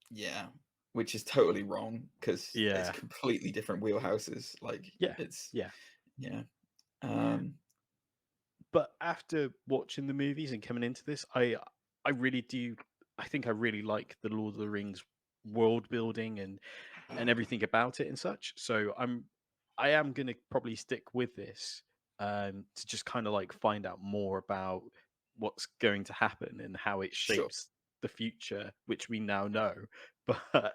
Yeah, which is totally wrong because it's completely different wheelhouses. Like, it's yeah. But after watching the movies and coming into this, I really do. I think I really like the Lord of the Rings world building and everything about it and such. So I am going to probably stick with this to just kind of like find out more about what's going to happen and how it shapes the future, which we now know. But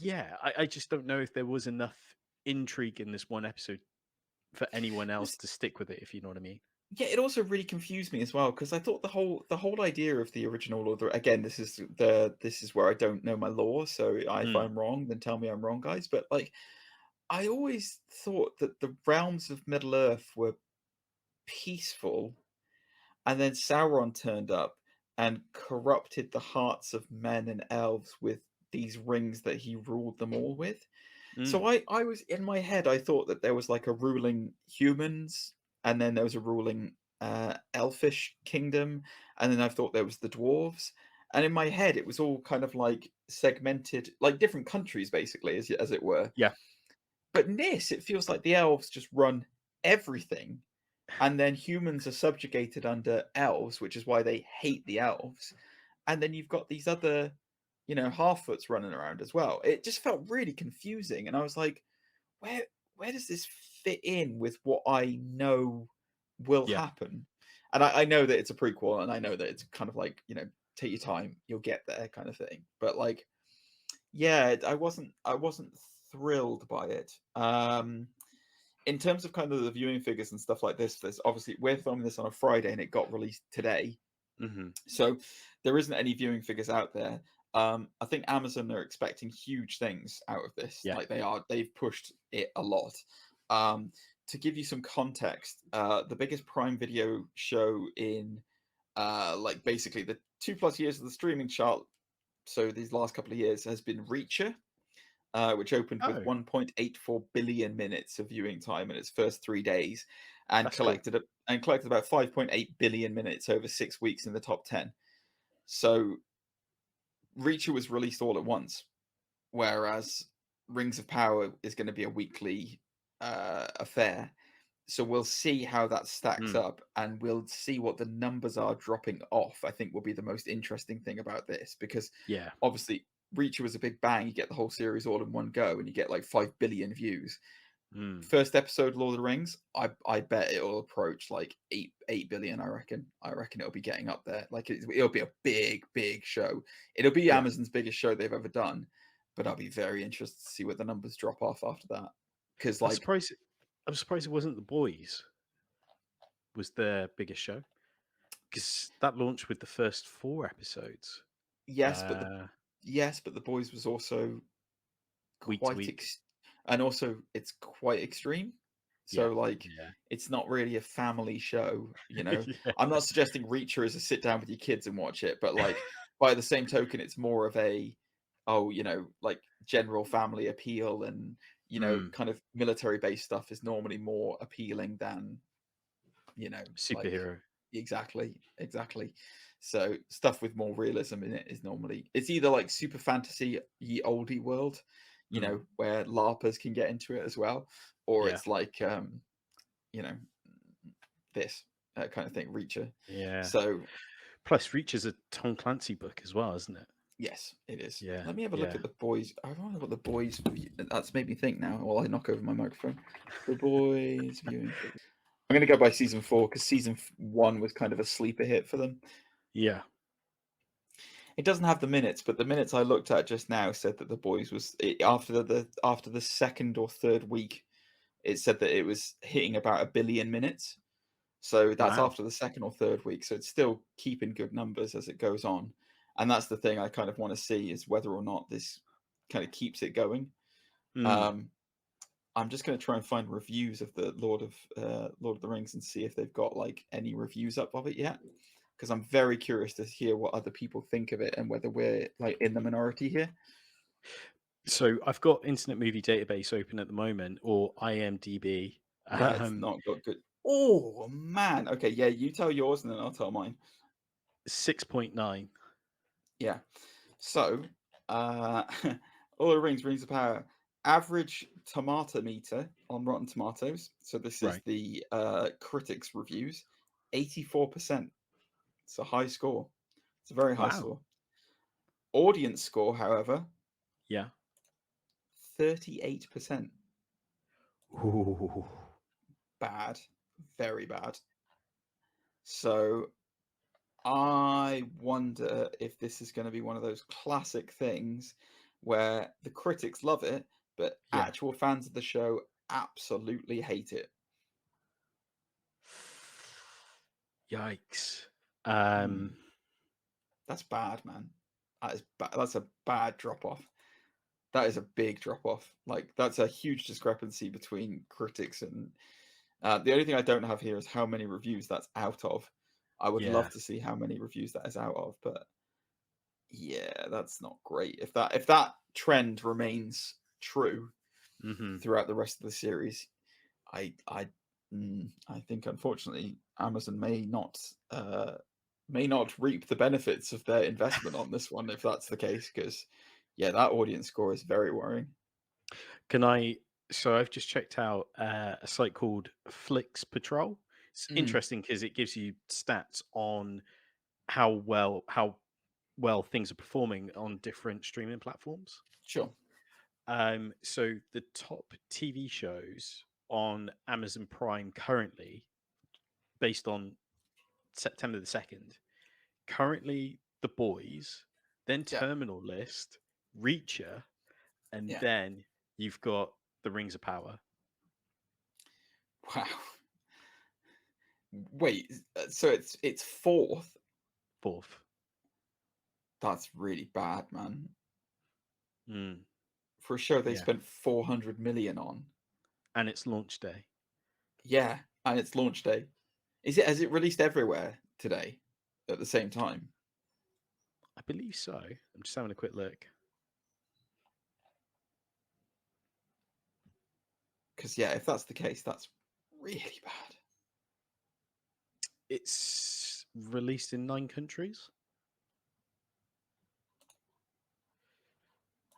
yeah, I just don't know if there was enough intrigue in this one episode for anyone else to stick with it, if you know what I mean. Yeah, it also really confused me as well because I thought the whole idea of the original Lord of the, again, this is where I don't know my lore, so if I'm wrong, then tell me I'm wrong, guys. But like, I always thought that the realms of Middle Earth were peaceful, and then Sauron turned up and corrupted the hearts of men and elves with these rings that he ruled them all with. So I was, in my head, I thought that there was like a ruling humans, and then there was a ruling elfish kingdom, and then I thought there was the dwarves. And in my head, it was all kind of like segmented, like different countries, basically, as it were. Yeah. But in this, it feels like the elves just run everything, and then humans are subjugated under elves, which is why they hate the elves. And then you've got these other, you know, half-foots running around as well. It just felt really confusing, and I was like, where does this fit in with what I know will happen? And I know that it's a prequel, and I know that it's kind of like, you know, take your time, you'll get there kind of thing. But like, yeah, I wasn't thrilled by it. In terms of kind of the viewing figures and stuff like this, there's obviously, we're filming this on a Friday and it got released today. So there isn't any viewing figures out there. I think Amazon are expecting huge things out of this. Like they've pushed it a lot. To give you some context, the biggest Prime Video show in like basically the 2+ years of the streaming chart, so these last couple of years, has been Reacher, which opened with 1.84 billion minutes of viewing time in its first 3 days, and collected about 5.8 billion minutes over 6 weeks in the top 10. So Reacher was released all at once, whereas Rings of Power is going to be a weekly affair. So we'll see how that stacks up, and we'll see what the numbers are dropping off. I think will be the most interesting thing about this, because obviously Reacher was a big bang. You get the whole series all in one go, and you get like 5 billion views. First episode, Lord of the Rings, I bet it'll approach like 8 billion. I reckon it'll be getting up there. Like it'll be a big show. It'll be Amazon's biggest show they've ever done. But I'll be very interested to see where the numbers drop off after that. because I'm like surprised. I'm surprised it wasn't The Boys. Was their biggest show because that launched with the first 4 episodes. yes, Uh, but the boys was also week to quite week. and also it's quite extreme. Yeah, So like yeah, it's not really a family show, you know. yeah. I'm not suggesting Reacher is a sit down with your kids and watch it, but like by the same token, it's more of a like general family appeal, and Mm, kind of military based stuff is normally more appealing than like superhero. exactly. So stuff with more realism in it is normally it's either like super fantasy ye oldie world, Mm, where larpers can get into it as well, or yeah, it's like you know this kind of thing, Reacher. yeah. So Plus, Reach is a Tom Clancy book as well, isn't it? yes, it is. Yeah, Let me have a look yeah. at the boys. I wonder what the boys that's made me think now while I knock over my microphone. The boys viewing. I'm going to go by season 4 because season 1 was kind of a sleeper hit for them. Yeah. It doesn't have the minutes, but the minutes I looked at just now said that the boys was after the second or third week, it said that it was hitting about 1 billion minutes. So that's Wow. after the second or third week. So it's still keeping good numbers as it goes on, and that's the thing I kind of want to see is whether or not this kind of keeps it going. Mm. I'm just going to try and find reviews of the Lord of the Rings and see if they've got like any reviews up of it yet, because I'm very curious to hear what other people think of it and whether we're like in the minority here. So I've got Internet Movie Database open at the moment, or IMDb. Yeah, it's not got good. Oh man. Okay, yeah, you tell yours and then I'll tell mine. 6.9. Yeah. So, All the Rings of Power. Average tomato meter on Rotten Tomatoes. So this is Right. the critics' reviews. 84%. It's a high score. It's a very high Wow. score. Audience score, however, Yeah. 38%. Ooh. Bad. Very bad. So I wonder if this is going to be one of those classic things where the critics love it, but Yeah. actual fans of the show absolutely hate it. Yikes. That's bad, man. That is that's a bad drop off. That is a big drop off. Like that's a huge discrepancy between critics and the only thing I don't have here is how many reviews that's out of. I would Yeah. love to see how many reviews that is out of, but yeah, that's not great. If that trend remains true Mm-hmm. throughout the rest of the series, I think unfortunately Amazon may not reap the benefits of their investment on this one if that's the case, because yeah, that audience score is very worrying. So I've just checked out a site called Flix Patrol. It's interesting because it gives you stats on how well things are performing on different streaming platforms. Sure. So the top TV shows on Amazon Prime currently, based on September the 2nd, currently The Boys, then Yeah. Terminal List, Reacher, and Yeah. then you've got The Rings of Power. Wow. Wait, so it's fourth? Fourth. That's really bad, man. Mm. For a show they Yeah. spent 400 million on. And it's launch day. Yeah, and it's launch day. Has it released everywhere today at the same time? I believe so. I'm just having a quick look. Because yeah, if that's the case, that's really bad. It's released in 9 countries.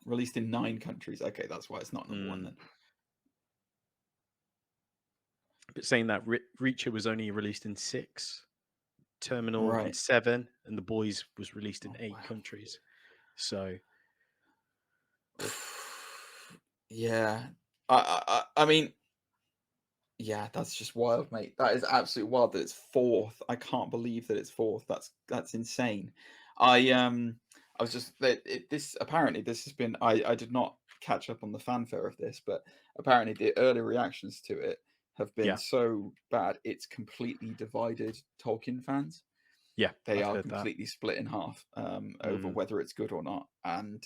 Released in 9 countries. Okay, that's why it's not number 1 then. But saying that Reacher was only released in 6, Terminal in Right. 7, and The Boys was released in 8 wow. countries. So yeah, I mean, yeah, that's just wild, mate. That is absolutely wild that it's fourth. I can't believe that it's fourth. That's insane. I was just this apparently this has been I did not catch up on the fanfare of this, but apparently the early reactions to it have been Yeah. so bad it's completely divided Tolkien fans. Yeah, They I've are heard that. completely split in half over Mm. whether it's good or not. And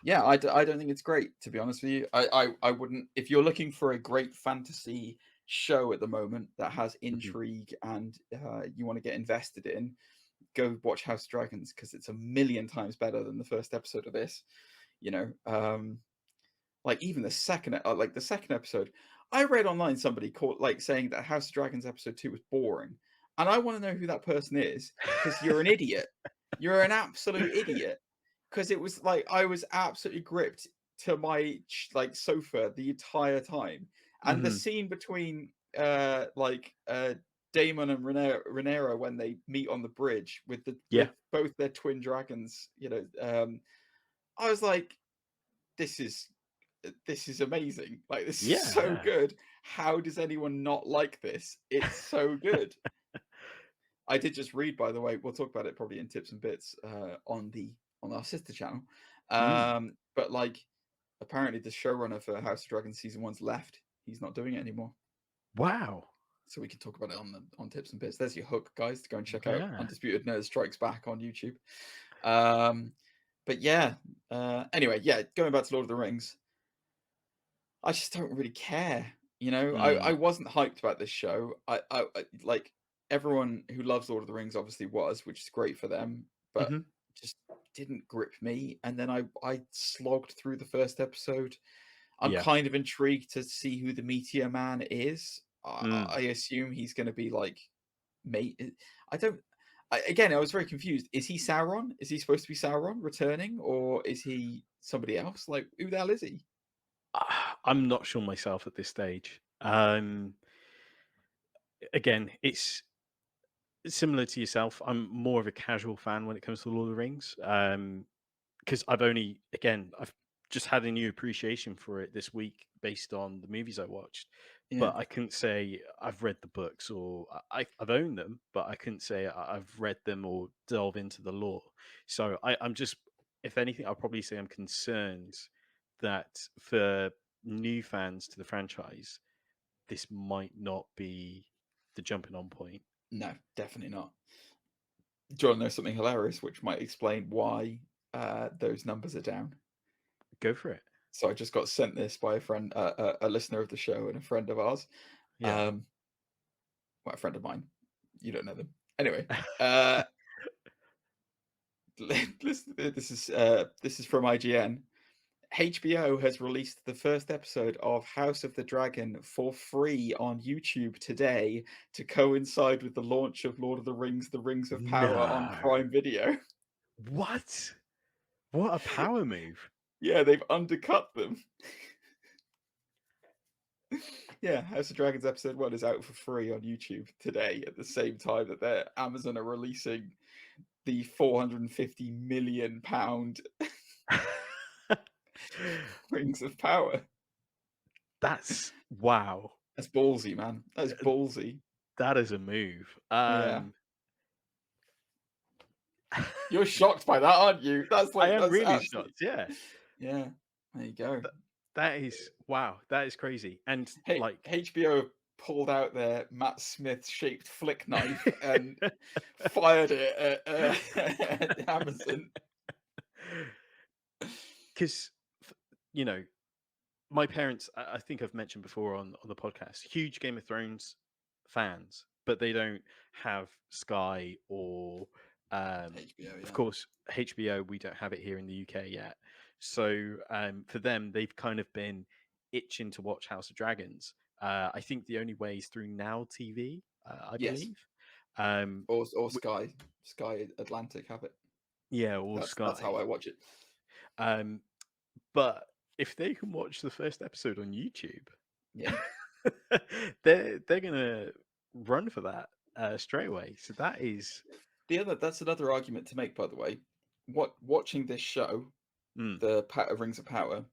yeah, I don't think it's great, to be honest with you. I wouldn't, if you're looking for a great fantasy show at the moment that has intrigue and you want to get invested in, go watch House of Dragons, because it's a million times better than the first episode of this. You know, like even the second episode, I read online somebody saying that House of Dragons episode 2 was boring, and I want to know who that person is, because you're an idiot. You're an absolute idiot. Because it was like I was absolutely gripped to my sofa the entire time, and the scene between Daemon and Rhaenyra when they meet on the bridge with with both their twin dragons, I was like, this is amazing. Like, this is so good. How does anyone not like this? It's so good. I did just read, by the way, we'll talk about it probably in tips and bits on our sister channel. But like, apparently the showrunner for House of Dragons season 1's left. He's not doing it anymore. Wow. So we can talk about it on tips and bits. There's your hook, guys, to go and check out Undisputed Nerds Strikes Back on YouTube. But yeah, anyway, yeah, going back to Lord of the Rings, I just don't really care. I wasn't hyped about this show. I like, everyone who loves Lord of the Rings obviously was, which is great for them, but just didn't grip me. And then I slogged through the first episode. I'm kind of intrigued to see who the Meteor Man is. I assume he's going to be like, mate. I was very confused. Is he Sauron? Is he supposed to be Sauron returning, or is he somebody else? Like, who the hell is he? I'm not sure myself at this stage. Again, it's similar to yourself. I'm more of a casual fan when it comes to Lord of the Rings, because I've just had a new appreciation for it this week based on the movies I watched. But I couldn't say I've read the books, or I've owned them, but I couldn't say I've read them or delve into the lore. So I'm just, if anything, I'll probably say I'm concerned that for new fans to the franchise, this might not be the jumping on point. No, definitely not. Do you want to know something hilarious, which might explain why those numbers are down? Go for it. So I just got sent this by a friend, a listener of the show and a friend of ours. Yeah. Well, a friend of mine. You don't know them. Anyway, this is from IGN. HBO has released the first episode of House of the Dragon for free on YouTube today to coincide with the launch of Lord of the Rings: The Rings of Power on Prime Video. What? What a power move. Yeah, they've undercut them. Yeah, House of Dragons episode 1 is out for free on YouTube today at the same time that Amazon are releasing the £450 million Rings of Power. That's wow. That's ballsy, man. That's ballsy. That is a move. Yeah. You're shocked by that, aren't you? That's like, I am that's really absolutely... shocked. Yeah. Yeah. There you go. That is wow. That is crazy. And like, HBO pulled out their Matt Smith shaped flick knife and fired it at Amazon. Because, my parents, I think I've mentioned before on the podcast, huge Game of Thrones fans, but they don't have Sky or HBO, of course HBO. We don't have it here in the UK yet. So for them, they've kind of been itching to watch House of Dragons. I think the only way is through Now TV, I believe. Or Sky Atlantic have it. Yeah, or that's, Sky. That's how I watch it. But if they can watch the first episode on YouTube, yeah, they're gonna run for that straight away. So that is that's another argument to make, by the way. Watching this show, the Rings of Power,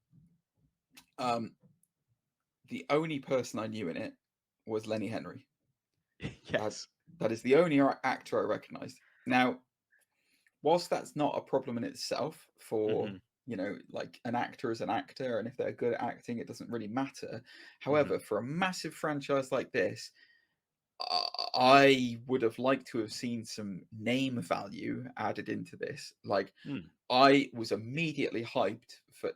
the only person I knew in it was Lenny Henry. Yes, that is the only actor I recognised. Now, whilst that's not a problem in itself for like an actor is an actor, and if they're good at acting, it doesn't really matter. Mhm. However, for a massive franchise like this, I would have liked to have seen some name value added into this. Like, Mm. I was immediately hyped for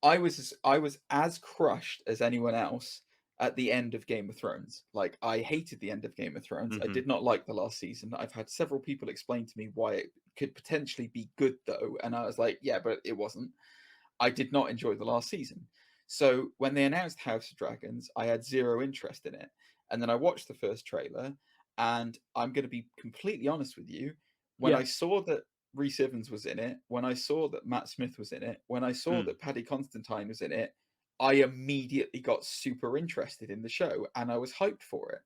I was as crushed as anyone else at the end of Game of Thrones. Like, I hated the end of Game of Thrones. I Mhm. did not like the last season. I've had several people explain to me why it could potentially be good though, and I was like, yeah, but it wasn't. I did not enjoy the last season. So when they announced House of Dragons, I had zero interest in it. And then I watched the first trailer, and I'm going to be completely honest with you. When Yeah. I saw that Rhys Ifans was in it, when I saw that Matt Smith was in it, when I saw Mm. that Paddy Constantine was in it, I immediately got super interested in the show, and I was hyped for it.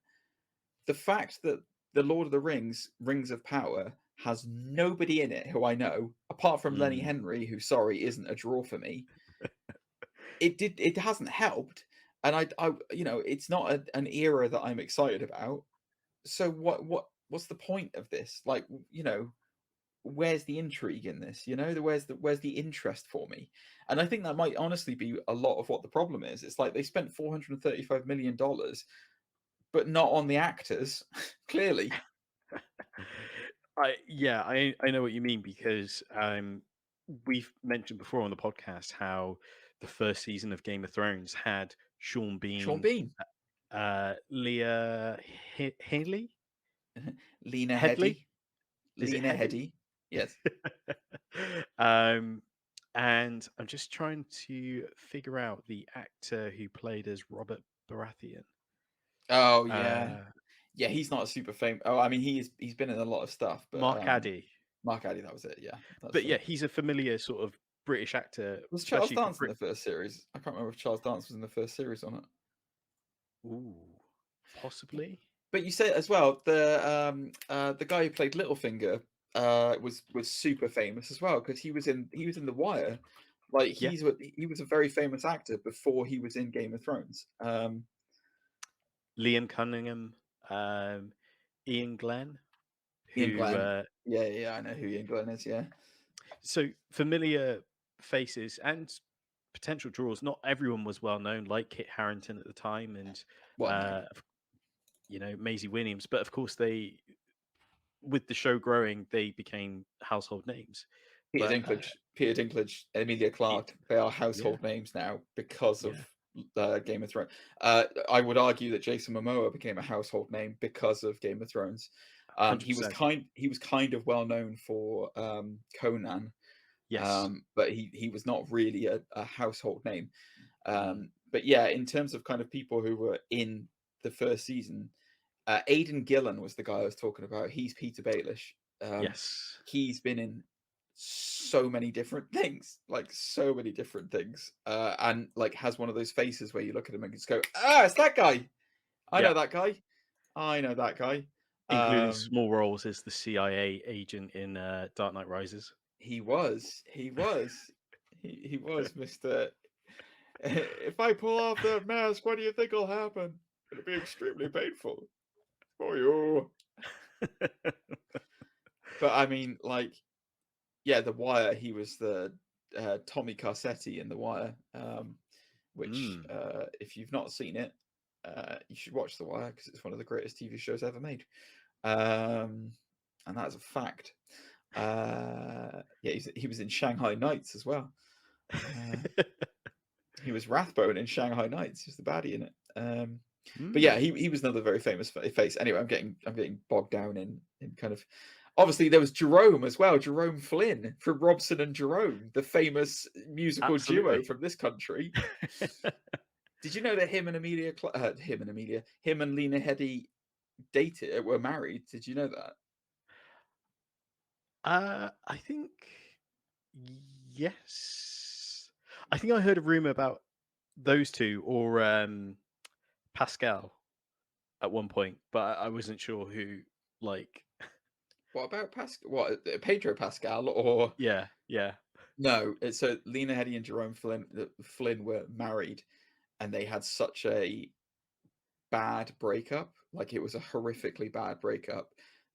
The fact that the Lord of the Rings, Rings of Power, has nobody in it who I know, apart from Lenny Mm. Henry, who, sorry, isn't a draw for me, it hasn't helped. And I it's not an era that I'm excited about. So what's the point of this? Like, where's the intrigue in this? Where's the interest for me? And I think that might honestly be a lot of what the problem is. It's like they spent $435 million, but not on the actors, clearly. I know what you mean, because we've mentioned before on the podcast how the first season of Game of Thrones had Sean Sean Bean, Bean, Leah Haley, Lena Headley. Headey, Is it Lena Headey? Headey. Yes. um, and I'm just trying to figure out the actor who played as Robert Baratheon. Oh yeah. Uh, Yeah, he's not a super famous. Oh, I mean, he's been in a lot of stuff, but Mark Addy. Mark Addy, that was it. Yeah, that's But true. yeah, he's a familiar sort of British actor, Was Charles especially for Dance in Brit. the first series? I can't remember if Charles Dance was in the first series or not. Ooh, possibly. But you say as well, the guy who played Littlefinger was super famous as well, because he was in The Wire. Like, Yeah. he was a very famous actor before he was in Game of Thrones. Liam Cunningham, Ian Glenn, Ian who Glenn. Yeah, I know who Ian Glenn is. Yeah, so familiar faces and potential draws. Not everyone was well known, like Kit Harington at the time, and well, no. Maisie Williams. But of course, with the show growing, they became household names. Peter But Dinklage, Emilia y- Clarke, they are yeah, household names now because of yeah, Game of Thrones. I would argue that Jason Momoa became a household name because of Game of Thrones. 100%. He was kind of well known for Conan, Yes. but he was not really a household name. Mm. But yeah, in terms of kind of people who were in the first season, Aidan Gillen was the guy I was talking about. He's Peter Baelish. Yes. He's been in so many different things, and like has one of those faces where you look at him and just go, "Ah, it's that guy. I Yeah. know that guy. I know that guy." Including small roles as the CIA agent in Dark Knight Rises. He was he was Mr. If I pull off that mask, what do you think will happen? It'll be extremely painful for you. But I mean, like, yeah, The Wire. He was the Tommy Carcetti in The Wire, which, if you've not seen it, you should watch The Wire, because it's one of the greatest TV shows ever made, and that's a fact. Yeah, he was in Shanghai Nights as well. He was Rathbone in Shanghai Nights. He's the baddie in it. But yeah, he was another very famous face. Anyway, I'm getting bogged down in kind of. Obviously, there was Jerome as well. Jerome Flynn from Robson and Jerome, the famous musical duo from this country. Did you know that him and Lena Headey were married? Did you know that? I think yes. I think I heard a rumor about those two, or Pascal at one point, but I wasn't sure who. Like, What about Pascal? What, Pedro Pascal or? yeah. No, so Lena Headey and Jerome Flynn were married, and they had such a bad breakup. Like, it was a horrifically bad breakup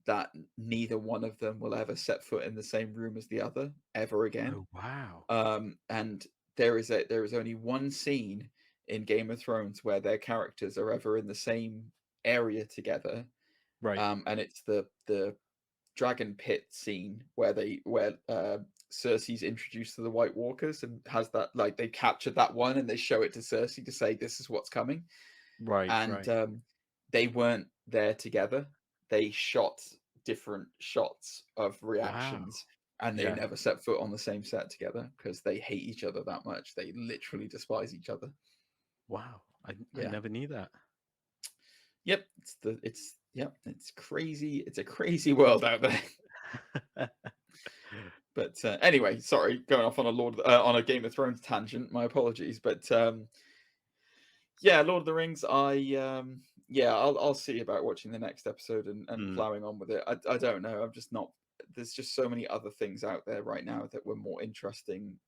that neither one of them will ever set foot in the same room as the other ever again. Oh wow. And there is only one scene in Game of Thrones where their characters are ever in the same area together, Right. and it's the dragon pit scene where Cersei's introduced to the White Walkers and has that, like, they captured that one and they show it to Cersei to say this is what's coming. Right. And Right. they weren't there together. They shot different shots of Wow. reactions, and they Yeah. never set foot on the same set together because they hate each other that much. They literally despise each other. Wow. I Yeah. never knew that. Yep. It's crazy. It's a crazy world out there. But anyway, sorry, going off on on a Game of Thrones tangent. My apologies, but yeah, Lord of the Rings. I'll see about watching the next episode and plowing on with it. I don't know. I'm just not. There's just so many other things out there right now that were more interesting.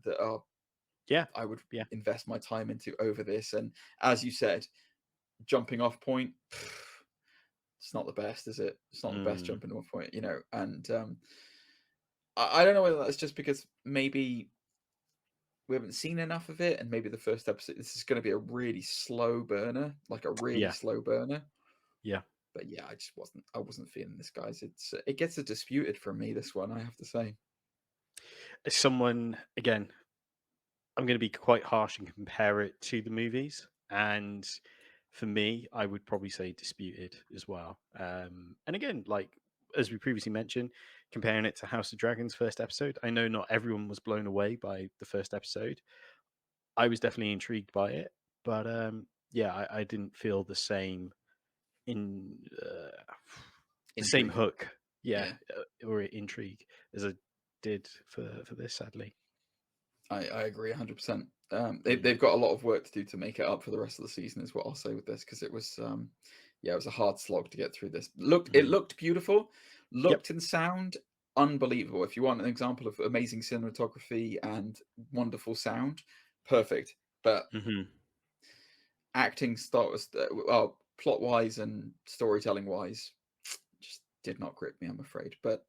That are I would invest my time into over this. And as you said, jumping off point. It's not the best, is it? It's not the best jumping off point, and I don't know whether that's just because maybe we haven't seen enough of it, and maybe the first episode, this is going to be a really slow burner, like a really slow burner. Yeah. But yeah, I wasn't feeling this, guys. It gets a disputed from me, this one, I have to say. As someone, again, I'm going to be quite harsh and compare it to the movies, and for me, I would probably say disputed as well. And again, like as we previously mentioned, comparing it to House of Dragons first episode, I know not everyone was blown away by the first episode. I was definitely intrigued by it, but I didn't feel the same the same hook, or intrigue as I did for this. Sadly, I agree 100%. They've got a lot of work to do to make it up for the rest of the season, is what I'll say with this, because it was it was a hard slog to get through this. It looked beautiful, and sound unbelievable. If you want an example of amazing cinematography and wonderful sound, perfect. But acting plot wise and storytelling wise, just did not grip me, I'm afraid. But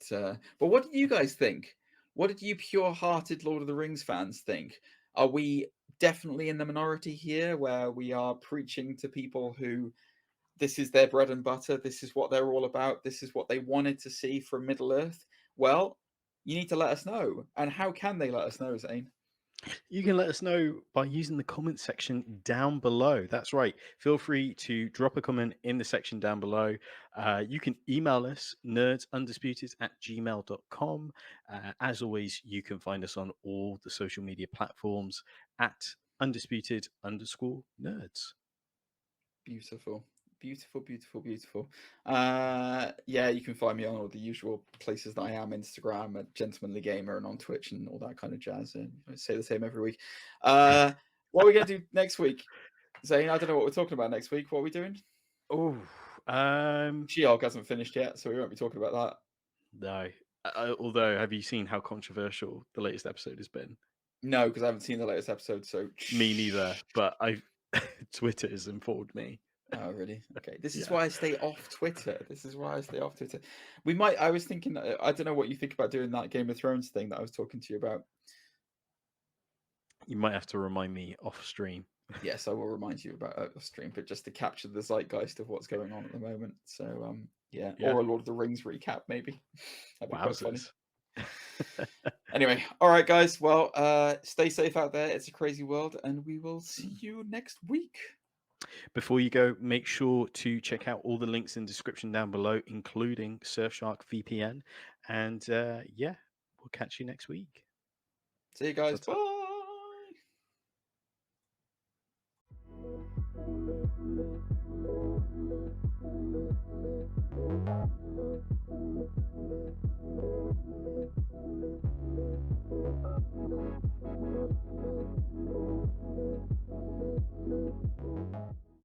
what do you guys think? What did you pure-hearted Lord of the Rings fans think? Are we definitely in the minority here, where we are preaching to people who this is their bread and butter, this is what they're all about, this is what they wanted to see from Middle-earth? Well, you need to let us know. And how can they let us know, Zane? You can let us know by using the comment section down below. That's right. Feel free to drop a comment in the section down below. You can email us, nerdsundisputed@gmail.com. As always, you can find us on all the social media platforms at undisputed_nerds. Beautiful. Beautiful, beautiful, beautiful. You can find me on all the usual places that I am: Instagram at Gentlemanly Gamer, and on Twitch and all that kind of jazz. And I say the same every week. What are we going to do next week, Zane? I don't know what we're talking about next week. What are we doing? Oh, She-Hulk hasn't finished yet, so we won't be talking about that. No. Although, have you seen how controversial the latest episode has been? No, because I haven't seen the latest episode. So me neither. But Twitter has informed me. Oh, really? Okay. This is why I stay off Twitter. I was thinking, I don't know what you think about doing that Game of Thrones thing that I was talking to you about. You might have to remind me off stream. Yes, I will remind you about off stream, but just to capture the zeitgeist of what's going on at the moment. So, or a Lord of the Rings recap, maybe. That'd be quite funny. Anyway, all right, guys. Well, stay safe out there. It's a crazy world, and we will see you next week. Before you go, make sure to check out all the links in the description down below, including Surfshark VPN. And we'll catch you next week. See you guys. Bye.